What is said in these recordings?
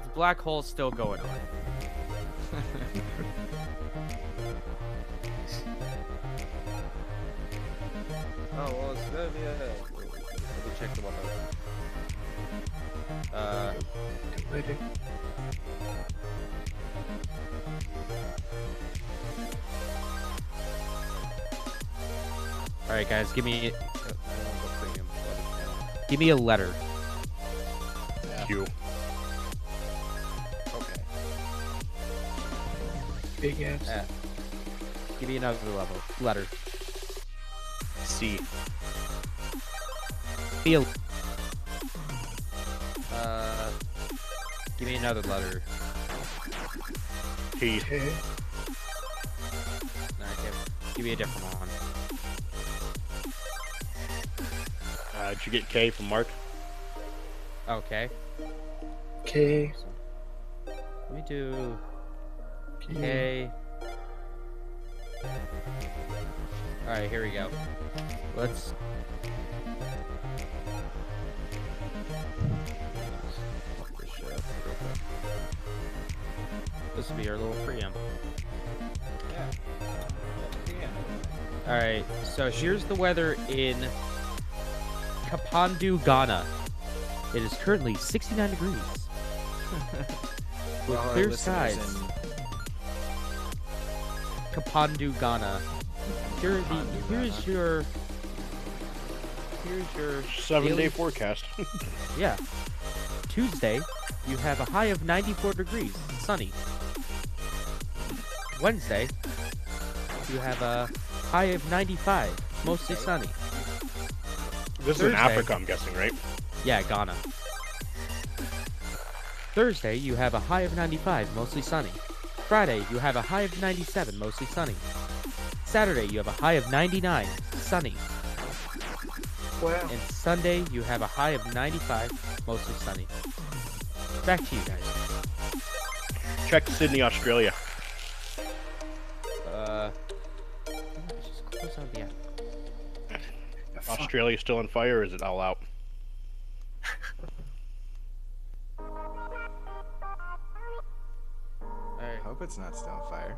The black hole's still going on. Oh, well, it's gonna be a... Let me check the weather. Later. Alright, guys, give me a letter. Q. Okay. Big ass. F. Give me another letter. C. Give me another letter. T. Okay. No, give me a different one. Did you get K from Mark? Okay. K. Let me do K. K. Alright, here we go. Let's... Fuck this shit up real quick. This will be our little preamble. Yeah. Alright, so here's the weather in Kapandu, Ghana. It is currently 69 degrees. With clear skies. Kapandu, Ghana. Here's your 7-day daily... forecast. Yeah. Tuesday, you have a high of 94 degrees, sunny. Wednesday, you have a high of 95, mostly sunny. This is in Africa, I'm guessing, right? Yeah, Ghana. Thursday, you have a high of 95, mostly sunny. Friday, you have a high of 97, mostly sunny. Saturday, you have a high of 99, sunny. Wow. And Sunday, you have a high of 95, mostly sunny. Back to you guys. Check Sydney, Australia. Just close out the app. Australia still on fire, or is it all out? I hope it's not still on fire.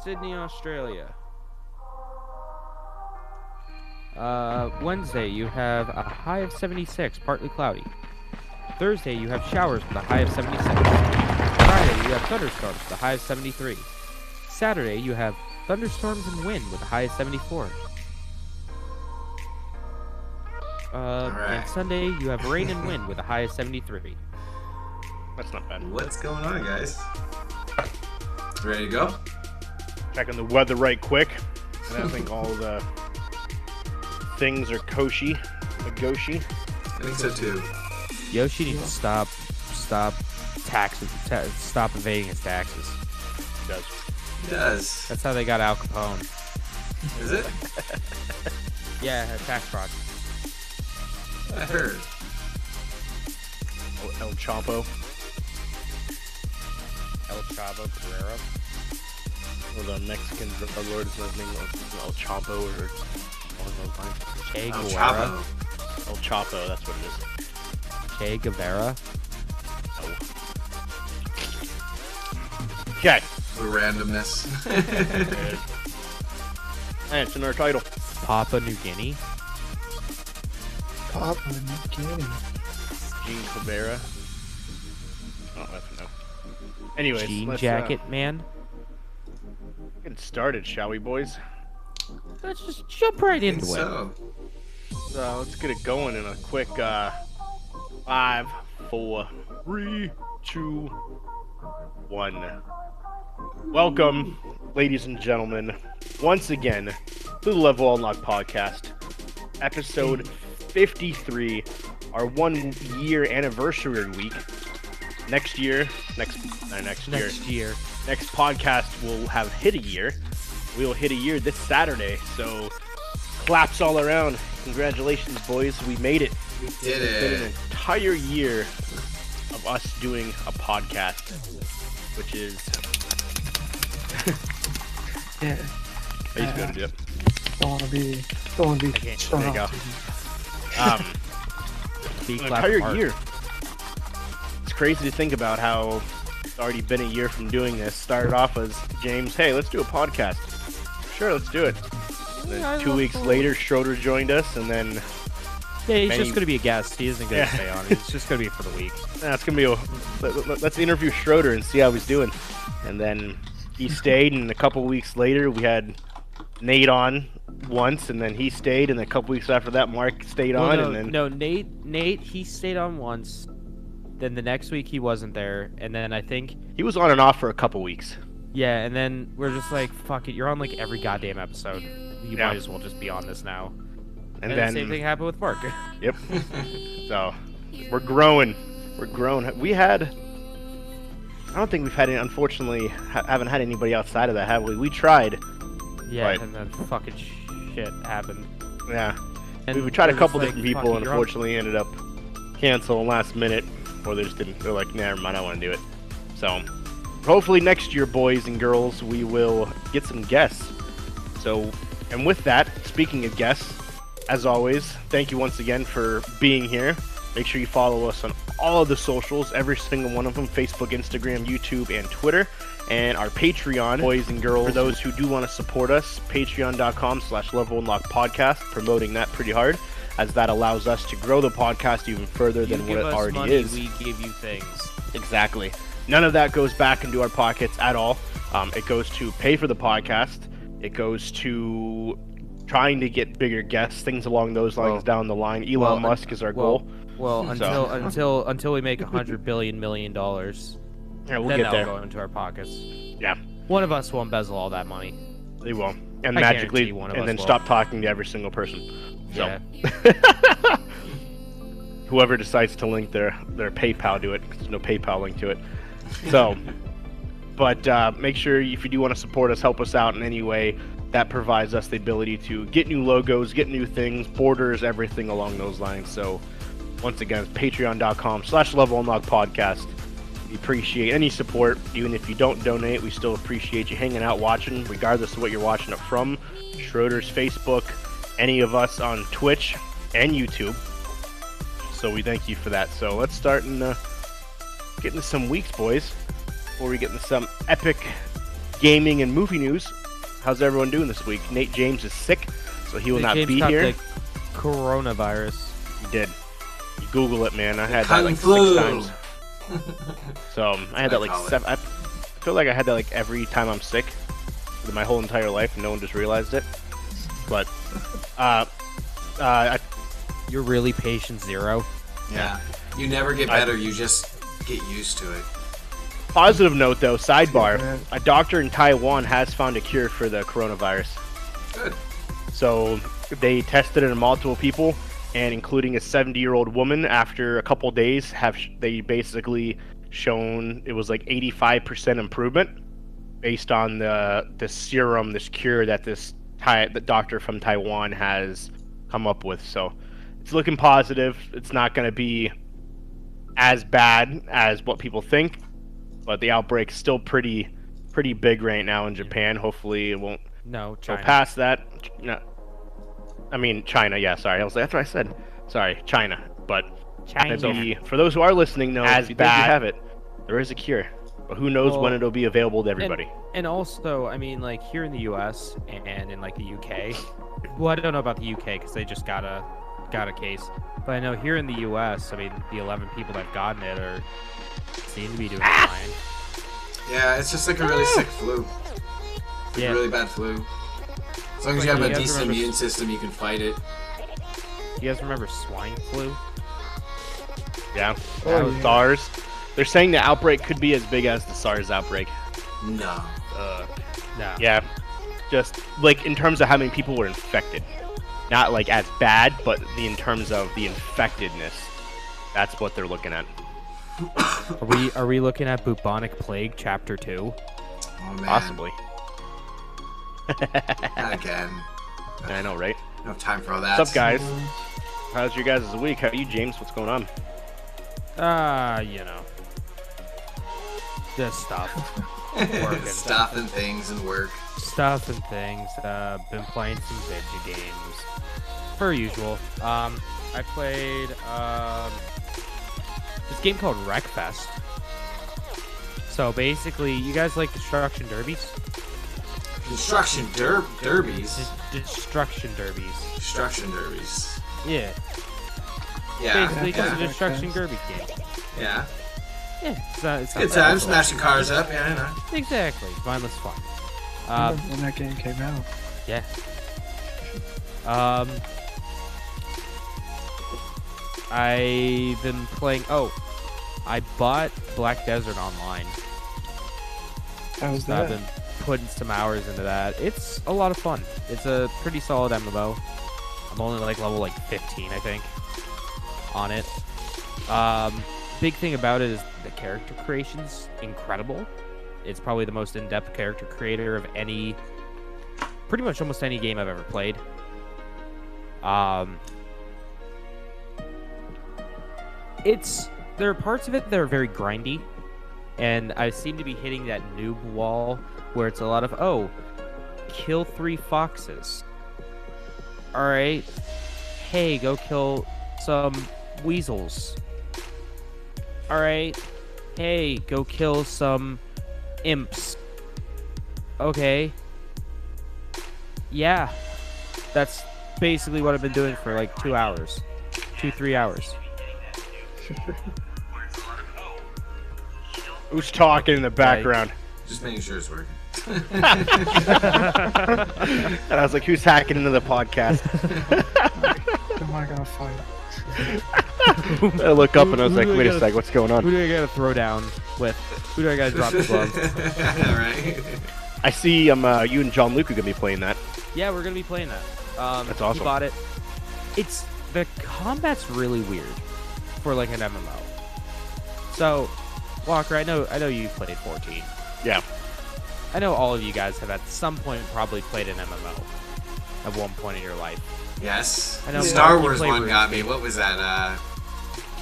Sydney, Australia. Wednesday, you have a high of 76, partly cloudy. Thursday, you have showers with a high of 76. Friday, you have thunderstorms with a high of 73. Saturday, you have thunderstorms and wind with a high of 74. And Sunday, you have rain and wind with a high of 73. That's not bad. What's going on, guys? Ready to go? Checking the weather right quick. And I think all the things are koshy. Goshi. I think so too. Yoshi needs to stop stop evading his taxes. He does. It does. That's how they got Al Capone. Is it? Yeah, tax fraud. I heard. El Chapo. El Chavo Guerrero. Or the Mexican drug lord is his name El Chapo or along those lines. Che El Guevara. Chapo. El Chapo, that's what it is. Che Guevara. Oh. Okay. The randomness. And it's in our title. Papua New Guinea. Papua New Guinea. Jean Cabrera. Oh, that's no. Anyways, Jean let's Jacket Man. get started, shall we, boys? Let's just jump right I think into it. so. Let's get it going in a quick 5, 4, 3, 2, 1. Welcome, ladies and gentlemen, once again to the Level Unlock Podcast, episode 53, our 1 year anniversary week. Next podcast will have hit a year. We will hit a year this Saturday, so claps all around. Congratulations, boys. We made it. We did It's been an it. entire year of us doing a podcast, which is... Yeah. I used to be able to do it. Don't wanna be. Okay, thrown there you off go. TV. Be An clapped entire apart. year. It's crazy to think about how it's already been a year from doing this. Started off as James, hey, let's do a podcast. Sure, let's do it. And then 2 weeks later, Schroeder joined us, and then Yeah, he's just going to be a guest. He isn't going to stay on. He's just going to be for the week. That's going to be let's interview Schroeder and see how he's doing. And then he stayed, and a couple weeks later, we had Nate on once, and then he stayed, and then a couple weeks after that, Mark stayed on, and then... No, Nate, he stayed on once. Then the next week, he wasn't there. And then I think... He was on and off for a couple weeks. Yeah, and then we're just like, fuck it, you're on like every goddamn episode. You might as well just be on this now. And then the same thing happened with Mark. Yep. So, we're growing. We're growing. We had... I don't think we've had any, unfortunately, haven't had anybody outside of that, have we? We tried. Yeah, but... and then fucking shit happened. Yeah. And we tried a couple like, different people, and unfortunately ended up canceling last minute. Or they just didn't. They're like, never mind, I don't want to do it. So, hopefully next year, boys and girls, we will get some guests. So, and with that, speaking of guests, as always, thank you once again for being here. Make sure you follow us on all of the socials, every single one of them, Facebook, Instagram, YouTube, and Twitter. And our Patreon, boys and girls, for those who do want to support us, patreon.com/levelunlockpodcast, promoting that pretty hard, as that allows us to grow the podcast even further than what it already money, is. We give you things. Exactly. None of that goes back into our pockets at all. It goes to pay for the podcast. It goes to trying to get bigger guests, things along those lines down the line. Elon Musk is our goal. Well, until we make $100 billion million, yeah, we'll then get there. Go into our pockets. Yeah. One of us will embezzle all that money. They will. And I magically, guarantee one of and us then will. stop talking to every single person. So. Yeah. Whoever decides to link their PayPal to it, because there's no PayPal link to it. So, but make sure if you do want to support us, help us out in any way. That provides us the ability to get new logos, get new things, borders, everything along those lines. So, once again, it's patreon.com/levelunlockpodcast. We appreciate any support. Even if you don't donate, we still appreciate you hanging out, watching, regardless of what you're watching it from. Schroeder's Facebook, any of us on Twitch and YouTube. So we thank you for that. So let's start and get into some weeks, boys. Before we get into some epic gaming and movie news. How's everyone doing this week? Nate James is sick, so he will not be here. The coronavirus. He did. You Google it, man. I had that like 6 times. So I had that like 7. I feel like I had that like every time I'm sick, my whole entire life, and no one just realized it. But You're really patient zero. Yeah. You never get better, you just get used to it. Positive note though, sidebar, a doctor in Taiwan has found a cure for the coronavirus. Good. So they tested it on multiple people, and including a 70-year-old woman, after a couple days, they basically shown it was like 85% improvement based on the serum, this cure that the doctor from Taiwan has come up with. So it's looking positive. It's not going to be as bad as what people think, but the outbreak's still pretty big right now in Japan. Hopefully it won't No, go China. past that. No, I mean China. Yeah, sorry. I was like, that's what I said. Sorry, China. But for those who are listening, know as bad you have it, there is a cure. But who knows when it'll be available to everybody. And also, I mean, like here in the U.S. and in like the U.K. Well, I don't know about the U.K. because they just got a case. But I know here in the U.S., I mean, the 11 people that've gotten it seem to be doing fine. Yeah, it's just like a really sick flu. Like a really bad flu. As long as you have a decent immune system, you can fight it. You guys remember swine flu? Yeah. SARS. They're saying the outbreak could be as big as the SARS outbreak. No. No. Yeah. Just like in terms of how many people were infected. Not like as bad, but in terms of the infectedness. That's what they're looking at. Are we looking at bubonic plague chapter 2? Oh man. Possibly. Not again. I know, right? No have time for all that. What's up, guys? How's your guys' week? How are you, James? What's going on? You know. Just stuff. Working. Stuff and things and work. Stuff and things. Been playing some video games. Per usual. I played, this game called Wreckfest. So basically, you guys like destruction derbies? Construction derbies. Destruction derbies. Destruction derbies. Yeah. Yeah. Basically, just a Yeah. destruction derby game. Yeah. Yeah. It's Good time, smashing cars up. Yeah, I know. Exactly. Mindless fun. When that game came out. Yeah. I've been playing. Oh, I bought Black Desert Online. How's So I've that? been putting some hours into that. It's a lot of fun. It's a pretty solid MMO. I'm only like level like 15, I think, on it. Big thing about it is the character creation's incredible. It's probably the most in-depth character creator of any, pretty much almost any game I've ever played. There are parts of it that are very grindy, and I seem to be hitting that noob wall where it's a lot of, oh, kill 3 foxes. Alright. Hey, go kill some weasels. Alright. Hey, go kill some imps. Okay. Yeah. That's basically what I've been doing for like 2 hours. 2-3 hours. Who's talking in the background? Just making sure it's working. And I was like, who's hacking into the podcast? Who am I gonna fight? I look up and I was like, wait a sec, what's going on? Who do I gotta throw down with? Who do I gotta drop the glove? Right. I see you and John Luke are going to be playing that. Yeah, we're gonna be playing that. That's awesome. He bought it. The combat's really weird for like an MMO. So, Walker, I know you played 14. Yeah. I know all of you guys have at some point probably played an MMO at one point in your life. Yes. I know Star Mark, you Wars played one got RuneScape. me. What was that?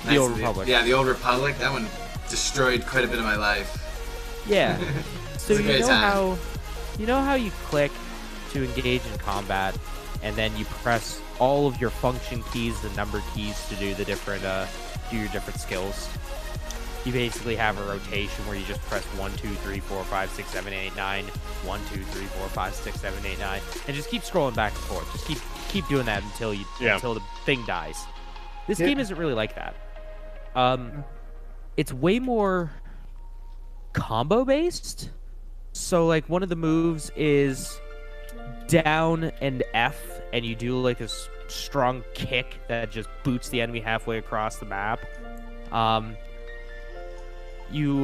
The Old Republic. Yeah, the Old Republic. That one destroyed quite a bit of my life. Yeah. So It's a you great know time. how you click to engage in combat, and then you press all of your function keys and number keys to do the different do your different skills. You basically have a rotation where you just press 1, 2, 3, 4, 5, 6, 7, 8, 9, 1, 2, 3, 4, 5, 6, 7, 8, 9, and just keep scrolling back and forth. Just keep doing that until the thing dies. This game isn't really like that. It's way more combo based. So like one of the moves is down and F, and you do like this strong kick that just boots the enemy halfway across the map. You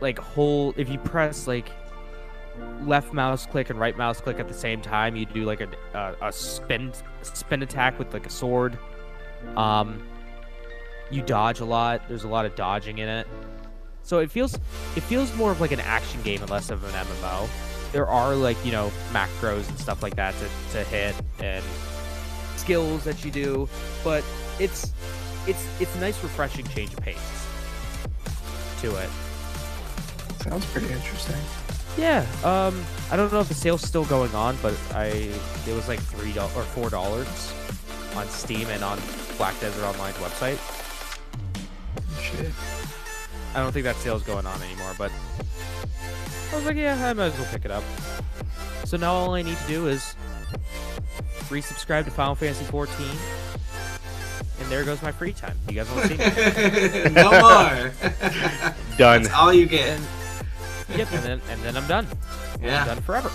like hold, if you press like left mouse click and right mouse click at the same time, you do like a spin attack with like a sword. You dodge a lot. There's a lot of dodging in it. So it feels more of like an action game and less of an MMO. There are like, you know, macros and stuff like that to hit and skills that you do, but it's a nice refreshing change of pace to it. Sounds pretty interesting. Yeah. I don't know if the sale's still going on, but it was like $3 or $4 on Steam and on Black Desert Online's website. Shit. I don't think that sale's going on anymore, but I was like, yeah, I might as well pick it up. So now all I need to do is resubscribe to Final Fantasy 14, and there goes my free time. You guys want to see me? No more. Done. That's all you get. Yep, and then I'm done. Yeah. I'm done forever.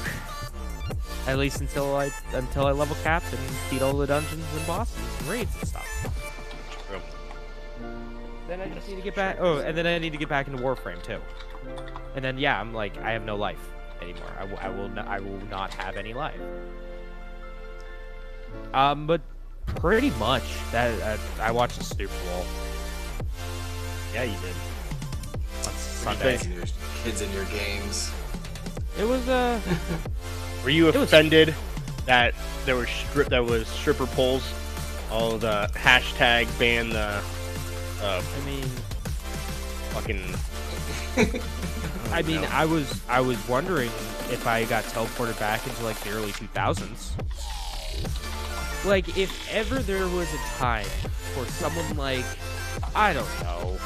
At least until I level cap and beat all the dungeons and bosses and raids and stuff. Then I just need to get back. Oh, and then I need to get back into Warframe too. And then yeah, I'm like, I have no life anymore. I will not have any life. But pretty much that I watched the Super Bowl. Yeah, you did. On Sunday. Kids in your games. It was Were you offended that there were stripper poles? All the hashtag ban the. I mean, fucking. I mean, I was wondering if I got teleported back into like the early 2000s. Like, if ever there was a time for someone like I don't know.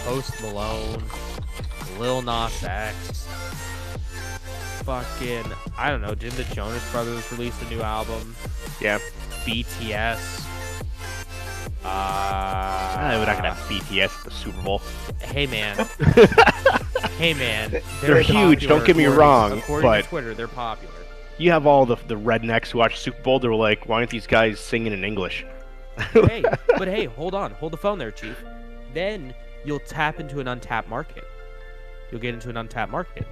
Post Malone, Lil Nas X, fucking, I don't know, didn't the Jonas Brothers release a new album? Yeah. BTS. We're not gonna have BTS at the Super Bowl. Hey man. Hey man. They're huge, popular don't get me according- wrong, According but- to Twitter, they're popular. You have all the rednecks who watch Super Bowl. They're like, why aren't these guys singing in English? But hey, hold on. Hold the phone there, Chief. Then you'll tap into an untapped market. You'll get into an untapped market.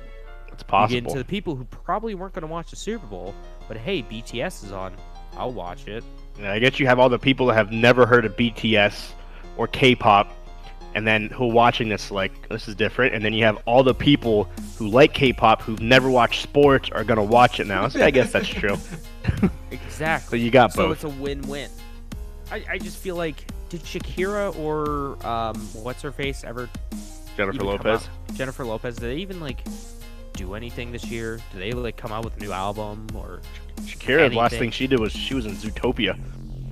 It's You possible. get into the people who probably weren't going to watch the Super Bowl, but hey, BTS is on. I'll watch it. Yeah, I guess you have all the people that have never heard of BTS or K-pop, and then who are watching this like, this is different. And then you have all the people who like K-pop who've never watched sports are gonna watch it now. So I guess that's true. So Exactly. you got So both. it's a win-win. I just feel like, did Shakira or what's her face ever Jennifer even come Lopez. out? Jennifer Lopez, did they even like do anything this year? Did they like come out with a new album or Shakira, the last anything? thing she did was she was in Zootopia.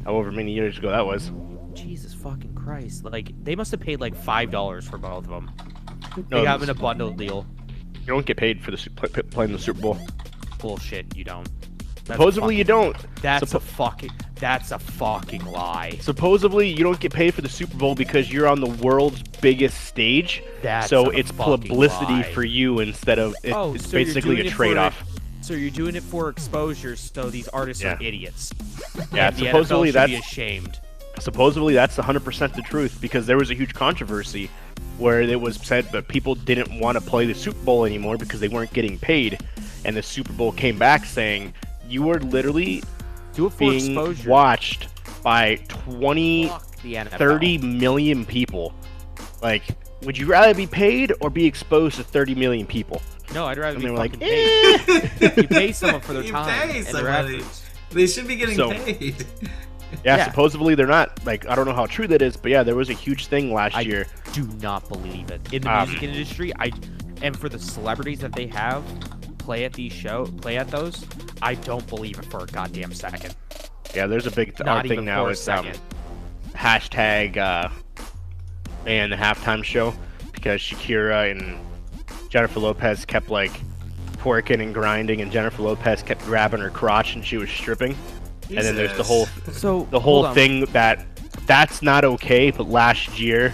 However many years ago that was. Jesus fucking Christ. Like, they must have paid like $5 for both of them. No, They got them in a bundle deal. You don't get paid for the playing the Super Bowl. Bullshit, you don't. That's Supposedly you don't. That's a fucking lie. Supposedly you don't get paid for the Super Bowl because you're on the world's biggest stage. That's So a it's fucking publicity lie. for you instead of it's So you're basically doing a it for trade-off. So you're doing it for exposure, so these artists Yeah. are idiots. Yeah, And the supposedly NFL should be that's ashamed. supposedly that's 100% the truth because there was a huge controversy where it was said that people didn't want to play the Super Bowl anymore because they weren't getting paid, and the Super Bowl came back saying you are literally Do it for being exposure. watched by 20, Fuck the NFL. 30 million people. Like, would you rather be paid or be exposed to 30 million people? No, I'd rather And be they were like, fucking paid. You pay someone for their You time pay and their somebody. efforts. They should be getting So- paid. Yeah, Yeah. supposedly they're not. Like, I don't know how true that is, but yeah, there was a huge thing last I year. do not believe it. In the music industry, and for the celebrities that they have play at those, I don't believe it for a goddamn second. Yeah, there's a big Not thing even now. for a It's second. hashtag and the halftime show because Shakira and Jennifer Lopez kept like twerking and grinding, and Jennifer Lopez kept grabbing her crotch and she was stripping. And then there's the whole So whole hold on. thing that's not okay. But last year,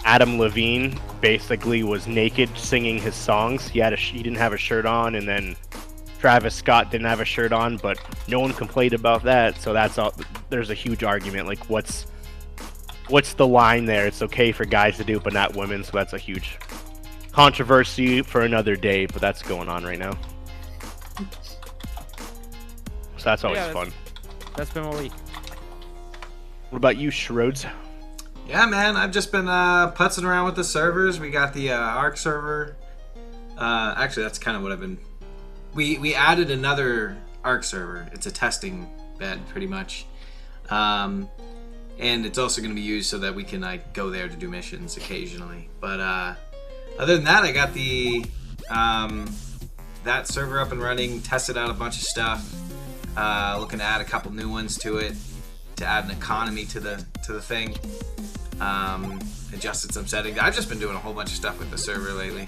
Adam Levine basically was naked singing his songs. He didn't have a shirt on, and then Travis Scott didn't have a shirt on, but no one complained about that. So that's all. There's a huge argument. Like, what's the line there? It's okay for guys to do, but not women. So that's a huge controversy for another day. But that's going on right now. So that's always Yeah, fun. That's been my week. What about you, Schroeds? Yeah, man, I've just been putzing around with the servers. We got the Arc server. Actually, that's kind of what I've been. We added another Arc server. It's a testing bed, pretty much, and it's also going to be used so that we can like go there to do missions occasionally. But other than that, I got the that server up and running. Tested out a bunch of stuff. Looking to add a couple new ones to it to add an economy to the thing. Adjusted some settings. I've just been doing a whole bunch of stuff with the server lately.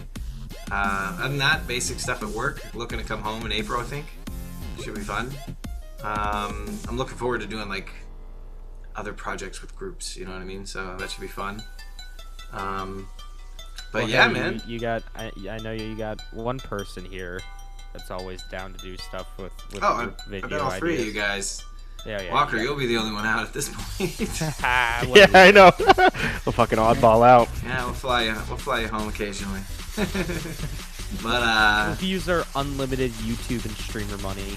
Other than that, basic stuff at work. Looking to come home in April, I think. Should be fun. I'm looking forward to doing like other projects with groups. You know what I mean? So that should be fun. But Well, yeah, hey, man. You got. I know you got one person here that's always down to do stuff with Oh, group I video bet all three of ideas. you guys. Yeah. Walker, you'll be the only one out at this point. Yeah, I know. A fucking oddball out. Yeah, we'll fly you home occasionally. But We'll use our unlimited YouTube and streamer money.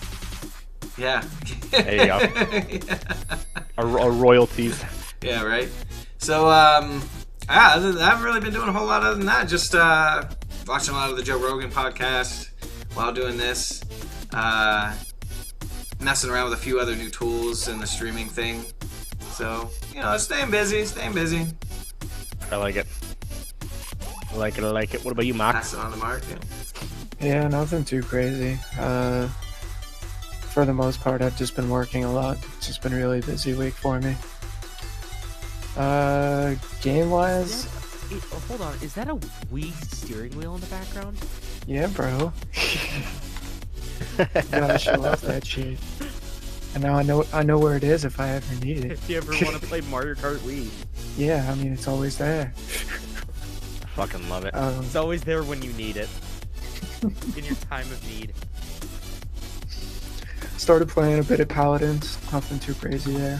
yeah. There you go. Yeah. Our royalties. Yeah, right. So other than that, I haven't really been doing a whole lot other than that. Just watching a lot of the Joe Rogan podcast while doing this. Messing around with a few other new tools in the streaming thing. So, staying busy. I like it. I like it. What about you, Mark? Pass it on to Mark. Yeah. Yeah, nothing too crazy. For the most part, I've just been working a lot. It's just been a really busy week for me. Game wise, Hold on, is that a Wii steering wheel in the background? yeah, bro. Gotta show off that shit. And now I know where it is if I ever need it. If you ever want to play Mario Kart Wii. Yeah, I mean it's always there. I fucking love it. It's always there when you need it. In your time of need. Started playing a bit of Paladins. Nothing too crazy there.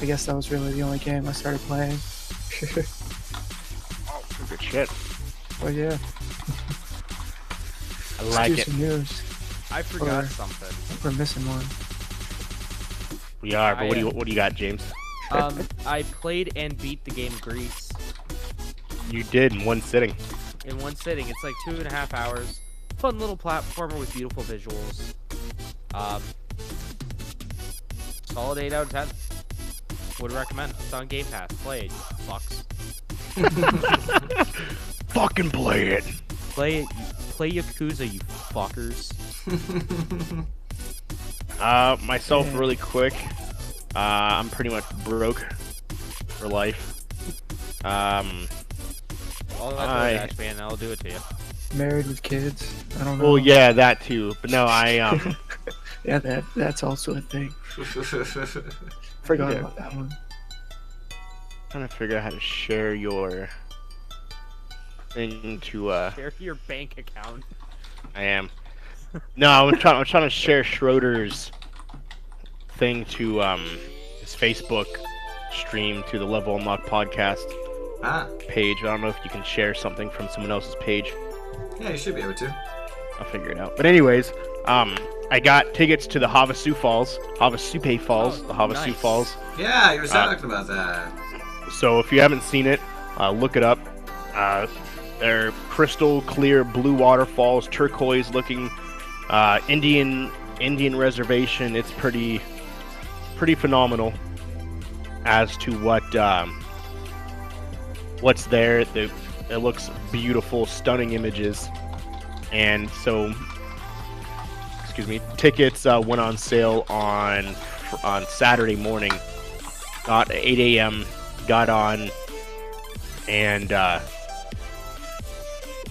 I guess that was really the only game I started playing. Good shit. But yeah. I like Let's it. do some news. I forgot Or- something. We're missing one. We are, but I, what do you got, James? I played and beat the game Grease You did in one sitting. in one sitting. It's like 2.5 hours. Fun little platformer with beautiful visuals. Solid 8 out of 10. Would recommend. It's on Game Pass. Play it, you fucks. Fucking play it. Play it. Play Yakuza, you fuckers. Myself really quick. I'm pretty much broke for life. All that I- DoorDash, man, I'll do it to you. Married with kids. I don't know. Well, yeah, that too. But no, Yeah, that's also a thing. Forgot Yeah. about that one. trying to figure out how to share your thing to Share your bank account. I am. No, I'm trying to share Schroeder's thing to his Facebook stream to the Level Unlock podcast Ah, page. I don't know if you can share something from someone else's page. yeah, you should be able to. I'll figure it out. But anyways, I got tickets to the Havasu Falls, Havasupai Falls, Oh, the Havasu nice. Falls. Yeah, you were talking about that. So if you haven't seen it, look it up. They're crystal clear blue waterfalls, turquoise looking, Indian reservation. It's pretty phenomenal as to what's there. It looks beautiful, stunning images, and so tickets went on sale on Saturday morning. Got 8 a.m. Got on, and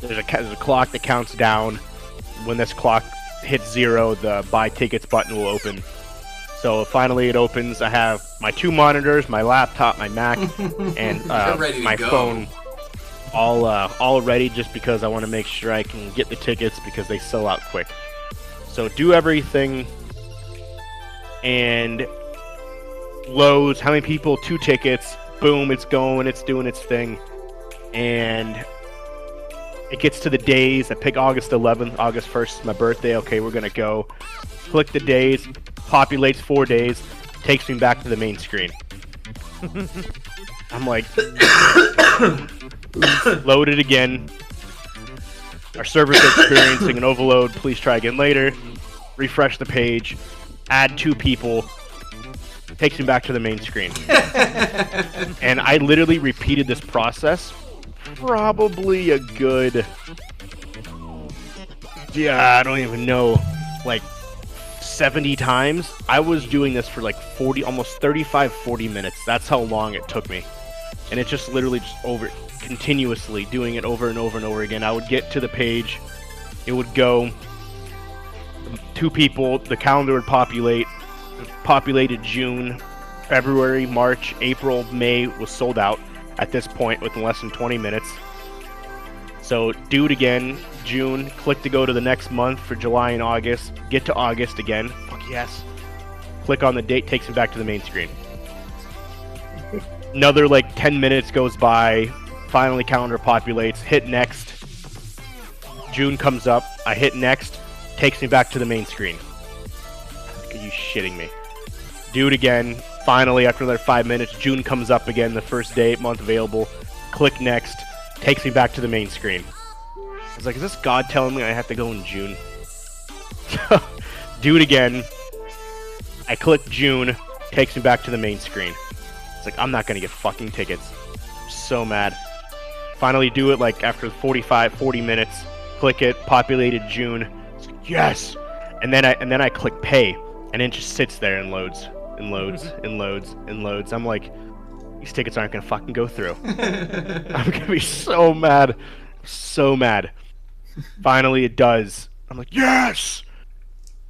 there's a clock that counts down. When this clock hits 0, the buy tickets button will open. So finally it opens. I have my 2 monitors, my laptop, my Mac, and You're ready to my go. phone all ready, just because I want to make sure I can get the tickets because they sell out quick. So do everything and loads. How many people? 2 tickets. Boom, it's going. It's doing its thing. And it gets to the days. I pick August 11th. August 1st is my birthday. Okay, we're going to go. Click the days. Populates 4 days. Takes me back to the main screen. I'm like, load it again. Our servers are experiencing an overload. Please try again later. Refresh the page. Add 2 people. Takes me back to the main screen. And I literally repeated this process probably a good, I don't even know, like 70 times. I was doing this for like 40 minutes. That's how long it took me. And it just literally continuously doing it over and over and over again. I would get to the page, it would go 2 people, the calendar would populate. It populated June, February, March, April, May was sold out at this point within less than 20 minutes. So do it again, June, click to go to the next month for July and August, get to August again, fuck yes. Click on the date, takes me back to the main screen. Another like 10 minutes goes by, finally calendar populates, hit next. June comes up, I hit next, takes me back to the main screen. Are you shitting me? Do it again. Finally, after another 5 minutes, June comes up again, the first day, month available. Click next. Takes me back to the main screen. I was like, is this God telling me I have to go in June? Do it again. I click June. Takes me back to the main screen. It's like, I'm not going to get fucking tickets. I'm so mad. Finally do it like after 40 minutes. Click it. Populated June. It's like, yes! And then I click pay. And it just sits there and loads and loads and loads and loads. I'm like, these tickets aren't gonna fucking go through. I'm gonna be so mad. So mad. Finally, it does. I'm like, yes!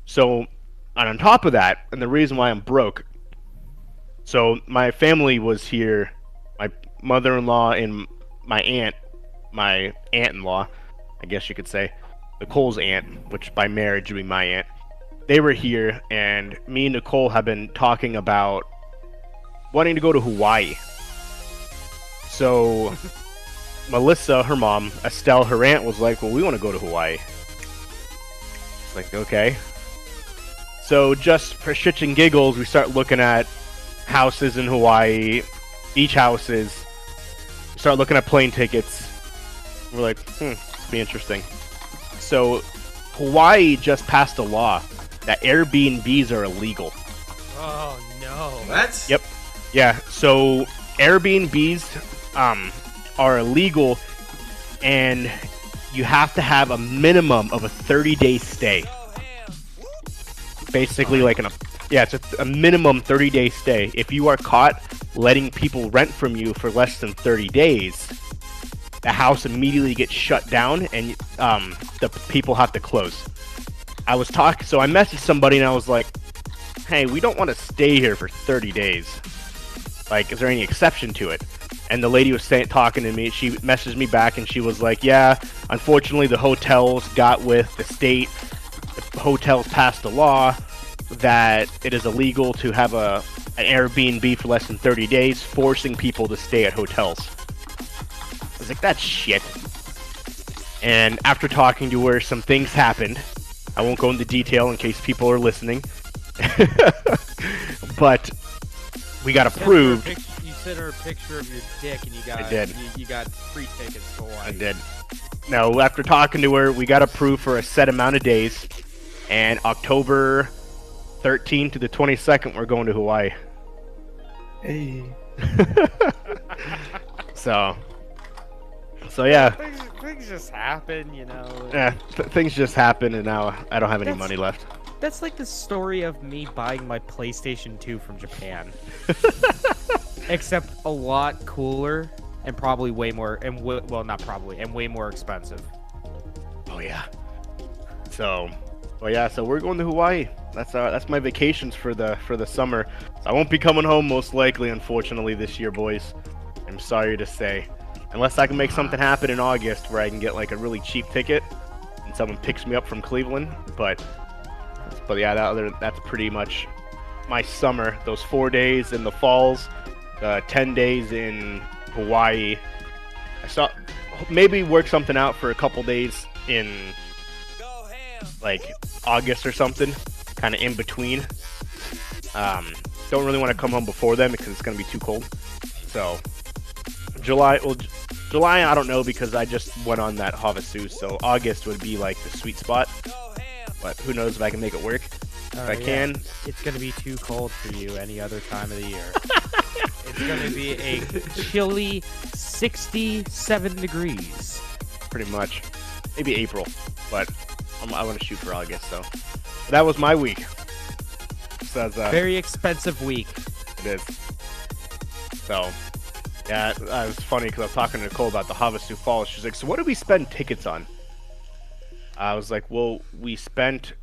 So, and on top of that, and the reason why I'm broke, so my family was here, my mother-in-law and my aunt-in-law, I guess you could say, Nicole's aunt, which by marriage would be my aunt. They were here, and me and Nicole have been talking about wanting to go to Hawaii. So, Melissa, her mom, Estelle, her aunt, was like, well, we want to go to Hawaii. It's like, okay. So, just for shits and giggles, we start looking at houses in Hawaii, beach houses. We start looking at plane tickets. We're like, this be interesting. So, Hawaii just passed a law that Airbnbs are illegal. Oh no. What? Yep. Yeah, so Airbnbs are illegal, and you have to have a minimum of a 30-day stay. Basically, like it's a minimum 30-day stay. If you are caught letting people rent from you for less than 30 days, the house immediately gets shut down, and the people have to close. I messaged somebody and I was like, hey, we don't want to stay here for 30 days. Like, is there any exception to it? And the lady was talking to me. She messaged me back and she was like, yeah, unfortunately the hotels got with the state. The hotels passed a law that it is illegal to have an Airbnb for less than 30 days, forcing people to stay at hotels. I was like, that's shit. And after talking to her, some things happened. I won't go into detail in case people are listening. But we got approved. You sent her a picture of your dick, and you got I did. You got free tickets to Hawaii. I did. No, after talking to her, we got approved for a set amount of days, and October 13th to the 22nd, we're going to Hawaii. Hey. So yeah. Things just happen, you know. Yeah, things just happen, and now I don't have any money left. That's like the story of me buying my PlayStation 2 from Japan. Except a lot cooler and probably way more, and not probably, and way more expensive. Oh yeah. So we're going to Hawaii. That's my vacations for the summer. So I won't be coming home most likely, unfortunately, this year, boys. I'm sorry to say. Unless I can make something happen in August where I can get like a really cheap ticket and someone picks me up from Cleveland. But yeah, that's pretty much my summer. Those 4 days in the falls, 10 days in Hawaii. I saw maybe work something out for a couple days in like August or something, kind of in between. Don't really want to come home before then because it's going to be too cold. So July, I don't know because I just went on that Havasu, so August would be like the sweet spot. But who knows if I can make it work. If I can. It's going to be too cold for you any other time of the year. It's going to be a chilly 67 degrees. Pretty much. Maybe April, but I want to shoot for August, so. But that was my week. So very expensive week. It is. So, yeah, it was funny because I was talking to Nicole about the Havasu Falls. She's like, so what did we spend tickets on? I was like, well, we spent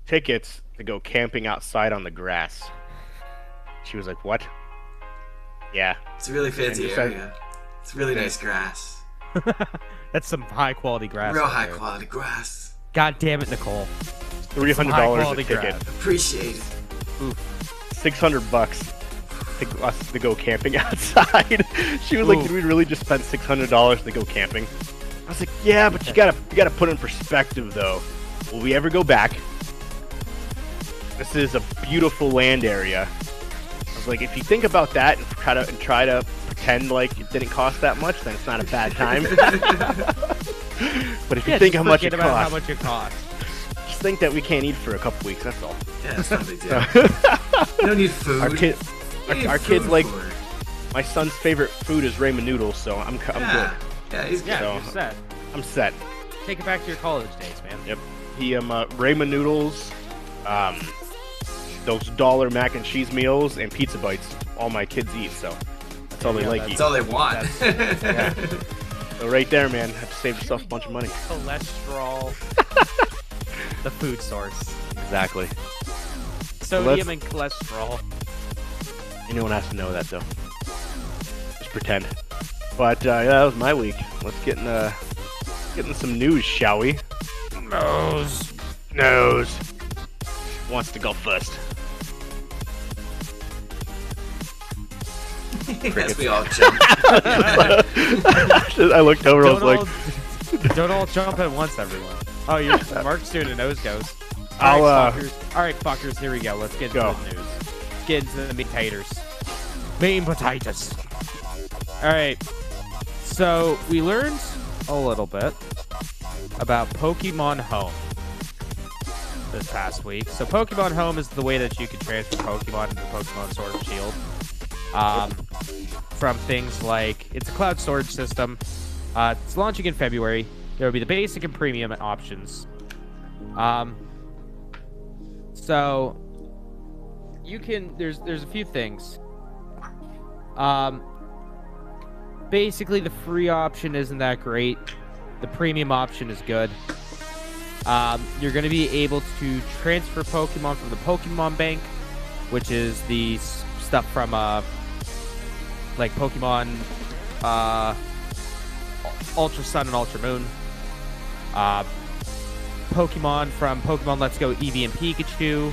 tickets to go camping outside on the grass. She was like, what? Yeah. It's a really fancy area. It's really nice grass. That's some high quality grass. Real high quality grass. God damn it, Nicole. $300 a ticket. Grass. Appreciate it. $600 to go camping outside. She was like, did we really just spend $600 to go camping? I was like, yeah, but you gotta put it in perspective though. Will we ever go back? This is a beautiful land area. I was like, if you think about that and try to pretend like it didn't cost that much, then it's not a bad time. But if you think how much it costs, just think that we can't eat for a couple weeks. That's all. Yeah, that's not a big deal. You don't need food. Our kids like my son's favorite food is ramen noodles, so I'm good. Yeah, he's good. You're set. I'm set. Take it back to your college days, man. Yep. Ramen noodles, those dollar mac and cheese meals, and pizza bites. All my kids eat, so that's That's all they Yeah, like. That's Eating. all they want. So right there, man. Have to save yourself a bunch of money. Cholesterol. The food source. Exactly. Sodium and cholesterol. Anyone has to know that though. Just pretend. But yeah, that was my week. Let's get in some news, shall we? Nose. Wants to go first. As we all jump. I looked over. I was like, Don't all jump at once, everyone. Oh, Mark's doing a nose goes. I'll, All right, fuckers, here we go. Let's get into Go. the news. Let's get into the meat potatoes. Meat potatoes. All right. So we learned a little bit about Pokemon Home this past week. So Pokemon Home is the way that you can transfer Pokemon into Pokemon Sword and Shield. From things like, it's a cloud storage system. It's launching in February. There will be the basic and premium options. So you can, there's a few things. Basically the free option isn't that great. The premium option is good. You're going to be able to transfer Pokemon from the Pokemon Bank, which is the stuff from like Pokemon Ultra Sun and Ultra Moon. Pokemon from Pokemon Let's Go Eevee and Pikachu.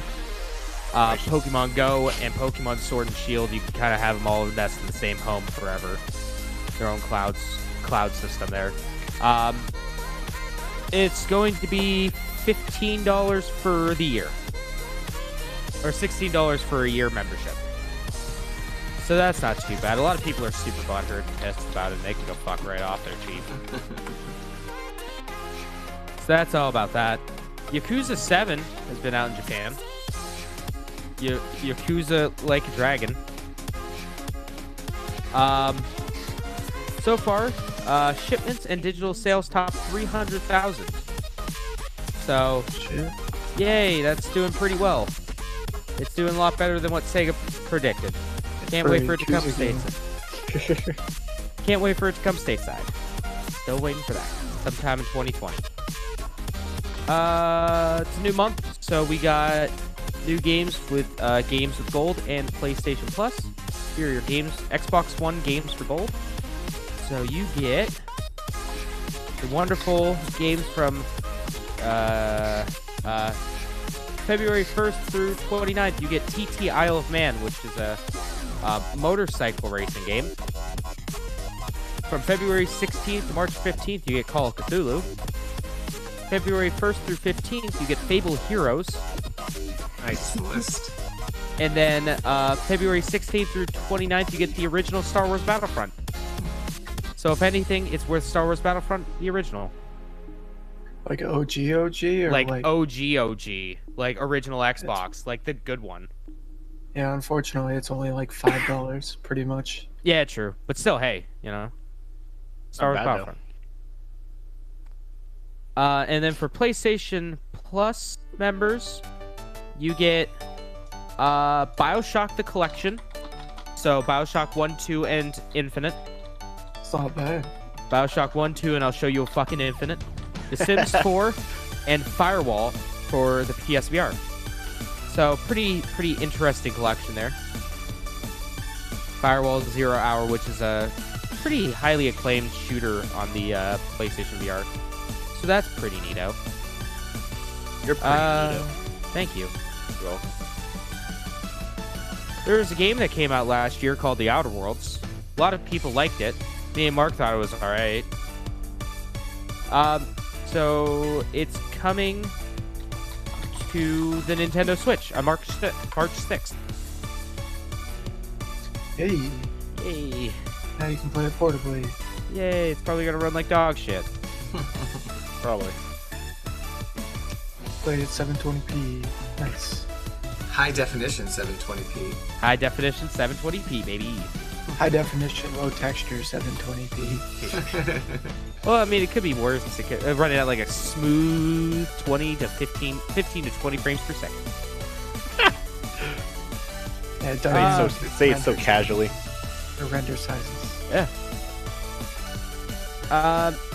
Pokemon Go and Pokemon Sword and Shield, you can kind of have them all invest in the same home forever. Their own cloud system there. It's going to be $15 for the year. Or $16 for a year membership. So that's not too bad. A lot of people are super butthurt and pissed about it, and they can go fuck right off. They're cheap. So that's all about that. Yakuza 7 has been out in Japan. Yakuza Like a Dragon. So far, shipments and digital sales top 300,000. So, Shit. yay, that's doing pretty well. It's doing a lot better than what Sega predicted. Can't wait for it to come stateside. Can't wait for it to come stateside. Still waiting for that. Sometime in 2020. It's a new month, so we got new games with Gold and PlayStation Plus. Here are your games, Xbox One games for Gold. So you get the wonderful games from February 1st through 29th. You get TT Isle of Man, which is a motorcycle racing game. From February 16th to March 15th, you get Call of Cthulhu. February 1st through 15th, you get Fable Heroes. Nice list. And then February 16th through 29th, you get the original Star Wars Battlefront. So if anything, it's worth Star Wars Battlefront, the original. Like OG or Like OG, like original Xbox, like the good one. Yeah, unfortunately, it's only like $5, pretty much. Yeah, true. But still, hey, you know. Star Wars Not bad, Battlefront. And then for PlayStation Plus members, you get BioShock the Collection. So BioShock 1, 2, and Infinite. It's not bad. BioShock 1, 2, and I'll show you a fucking Infinite. The Sims 4 and Firewall for the PSVR. So pretty interesting collection there. Firewall 0 Hour, which is a pretty highly acclaimed shooter on the PlayStation VR. So that's pretty neato. You're pretty neato. Thank you. There's a game that came out last year called The Outer Worlds. A lot of people liked it. Me and Mark thought it was alright. So it's coming to the Nintendo Switch on March 6th. Hey, Yay. now you can play it portably. Yay, it's probably gonna run like dog shit. Probably. Play at 720p. Nice. High definition 720p. High definition 720p, baby. High definition, low texture, 720p. Well, I mean, it could be worse. It could run it at like a smooth 15 to 20 frames per second. Yeah, it Say does. it so casually. Or render sizes. Yeah.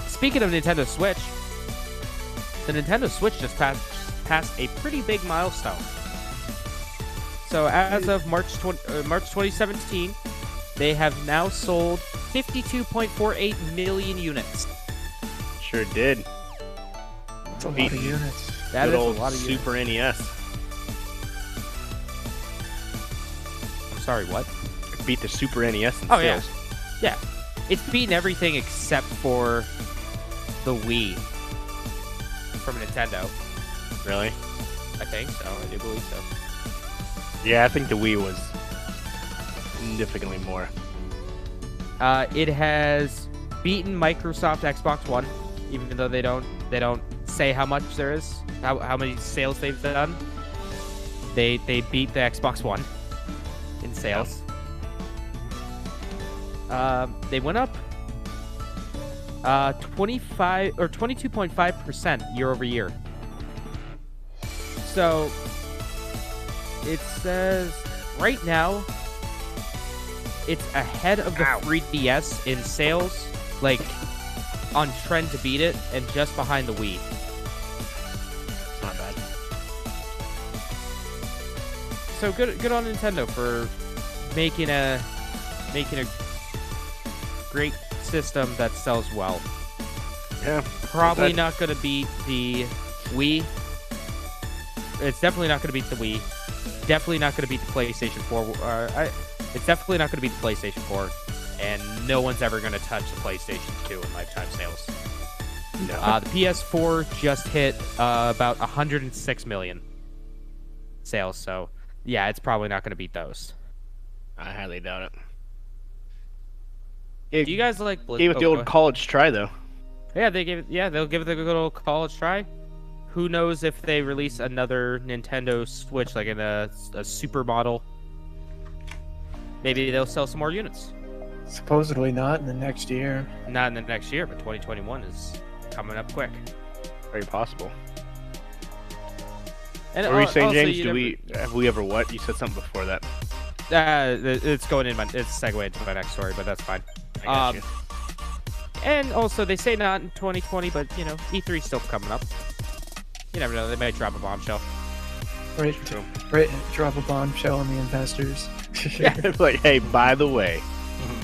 Speaking of Nintendo Switch, the Nintendo Switch just passed a pretty big milestone. So as of March 2017, they have now sold 52.48 million units. Sure did. That's a lot of units. That Good is a old lot of units. Super NES. I'm sorry, what? Beat the Super NES in Oh, yeah. sales. Yeah. It's beaten everything except for the Wii from Nintendo. Really? I think so. I do believe so. Yeah, I think the Wii was significantly more. It has beaten Microsoft Xbox One, even though they don't say how much there is, how many sales they've done. They beat the Xbox One in sales. They went up 25 or 22.5% year over year. So it says right now it's ahead of the 3DS in sales, like on trend to beat it, and just behind the Wii. It's not bad. So good on Nintendo for making a great system that sells well. Yeah. Probably not going to beat the Wii. It's definitely not going to beat the Wii. Definitely not going to beat the PlayStation 4. It's definitely not going to beat the PlayStation 4. And no one's ever going to touch the PlayStation 2 in lifetime sales. No. The PS4 just hit about 106 million sales. So, yeah, it's probably not going to beat those. I highly doubt it. Do you guys like Blizzard? Gave it the old college try, though. Yeah, they'll give it the good old college try. Who knows if they release another Nintendo Switch, like in a super model? Maybe they'll sell some more units. Supposedly not in the next year. Not in the next year, but 2021 is coming up quick. Very possible. And What were you saying, also, James? Have we ever what? You said something before that. It's going in it's segued into my next story, but that's fine. I got you. And also, they say not in 2020, but you know, E3's still coming up. You never know; they might drop a bombshell. Right, drop a bombshell on the investors. Like, hey, by the way,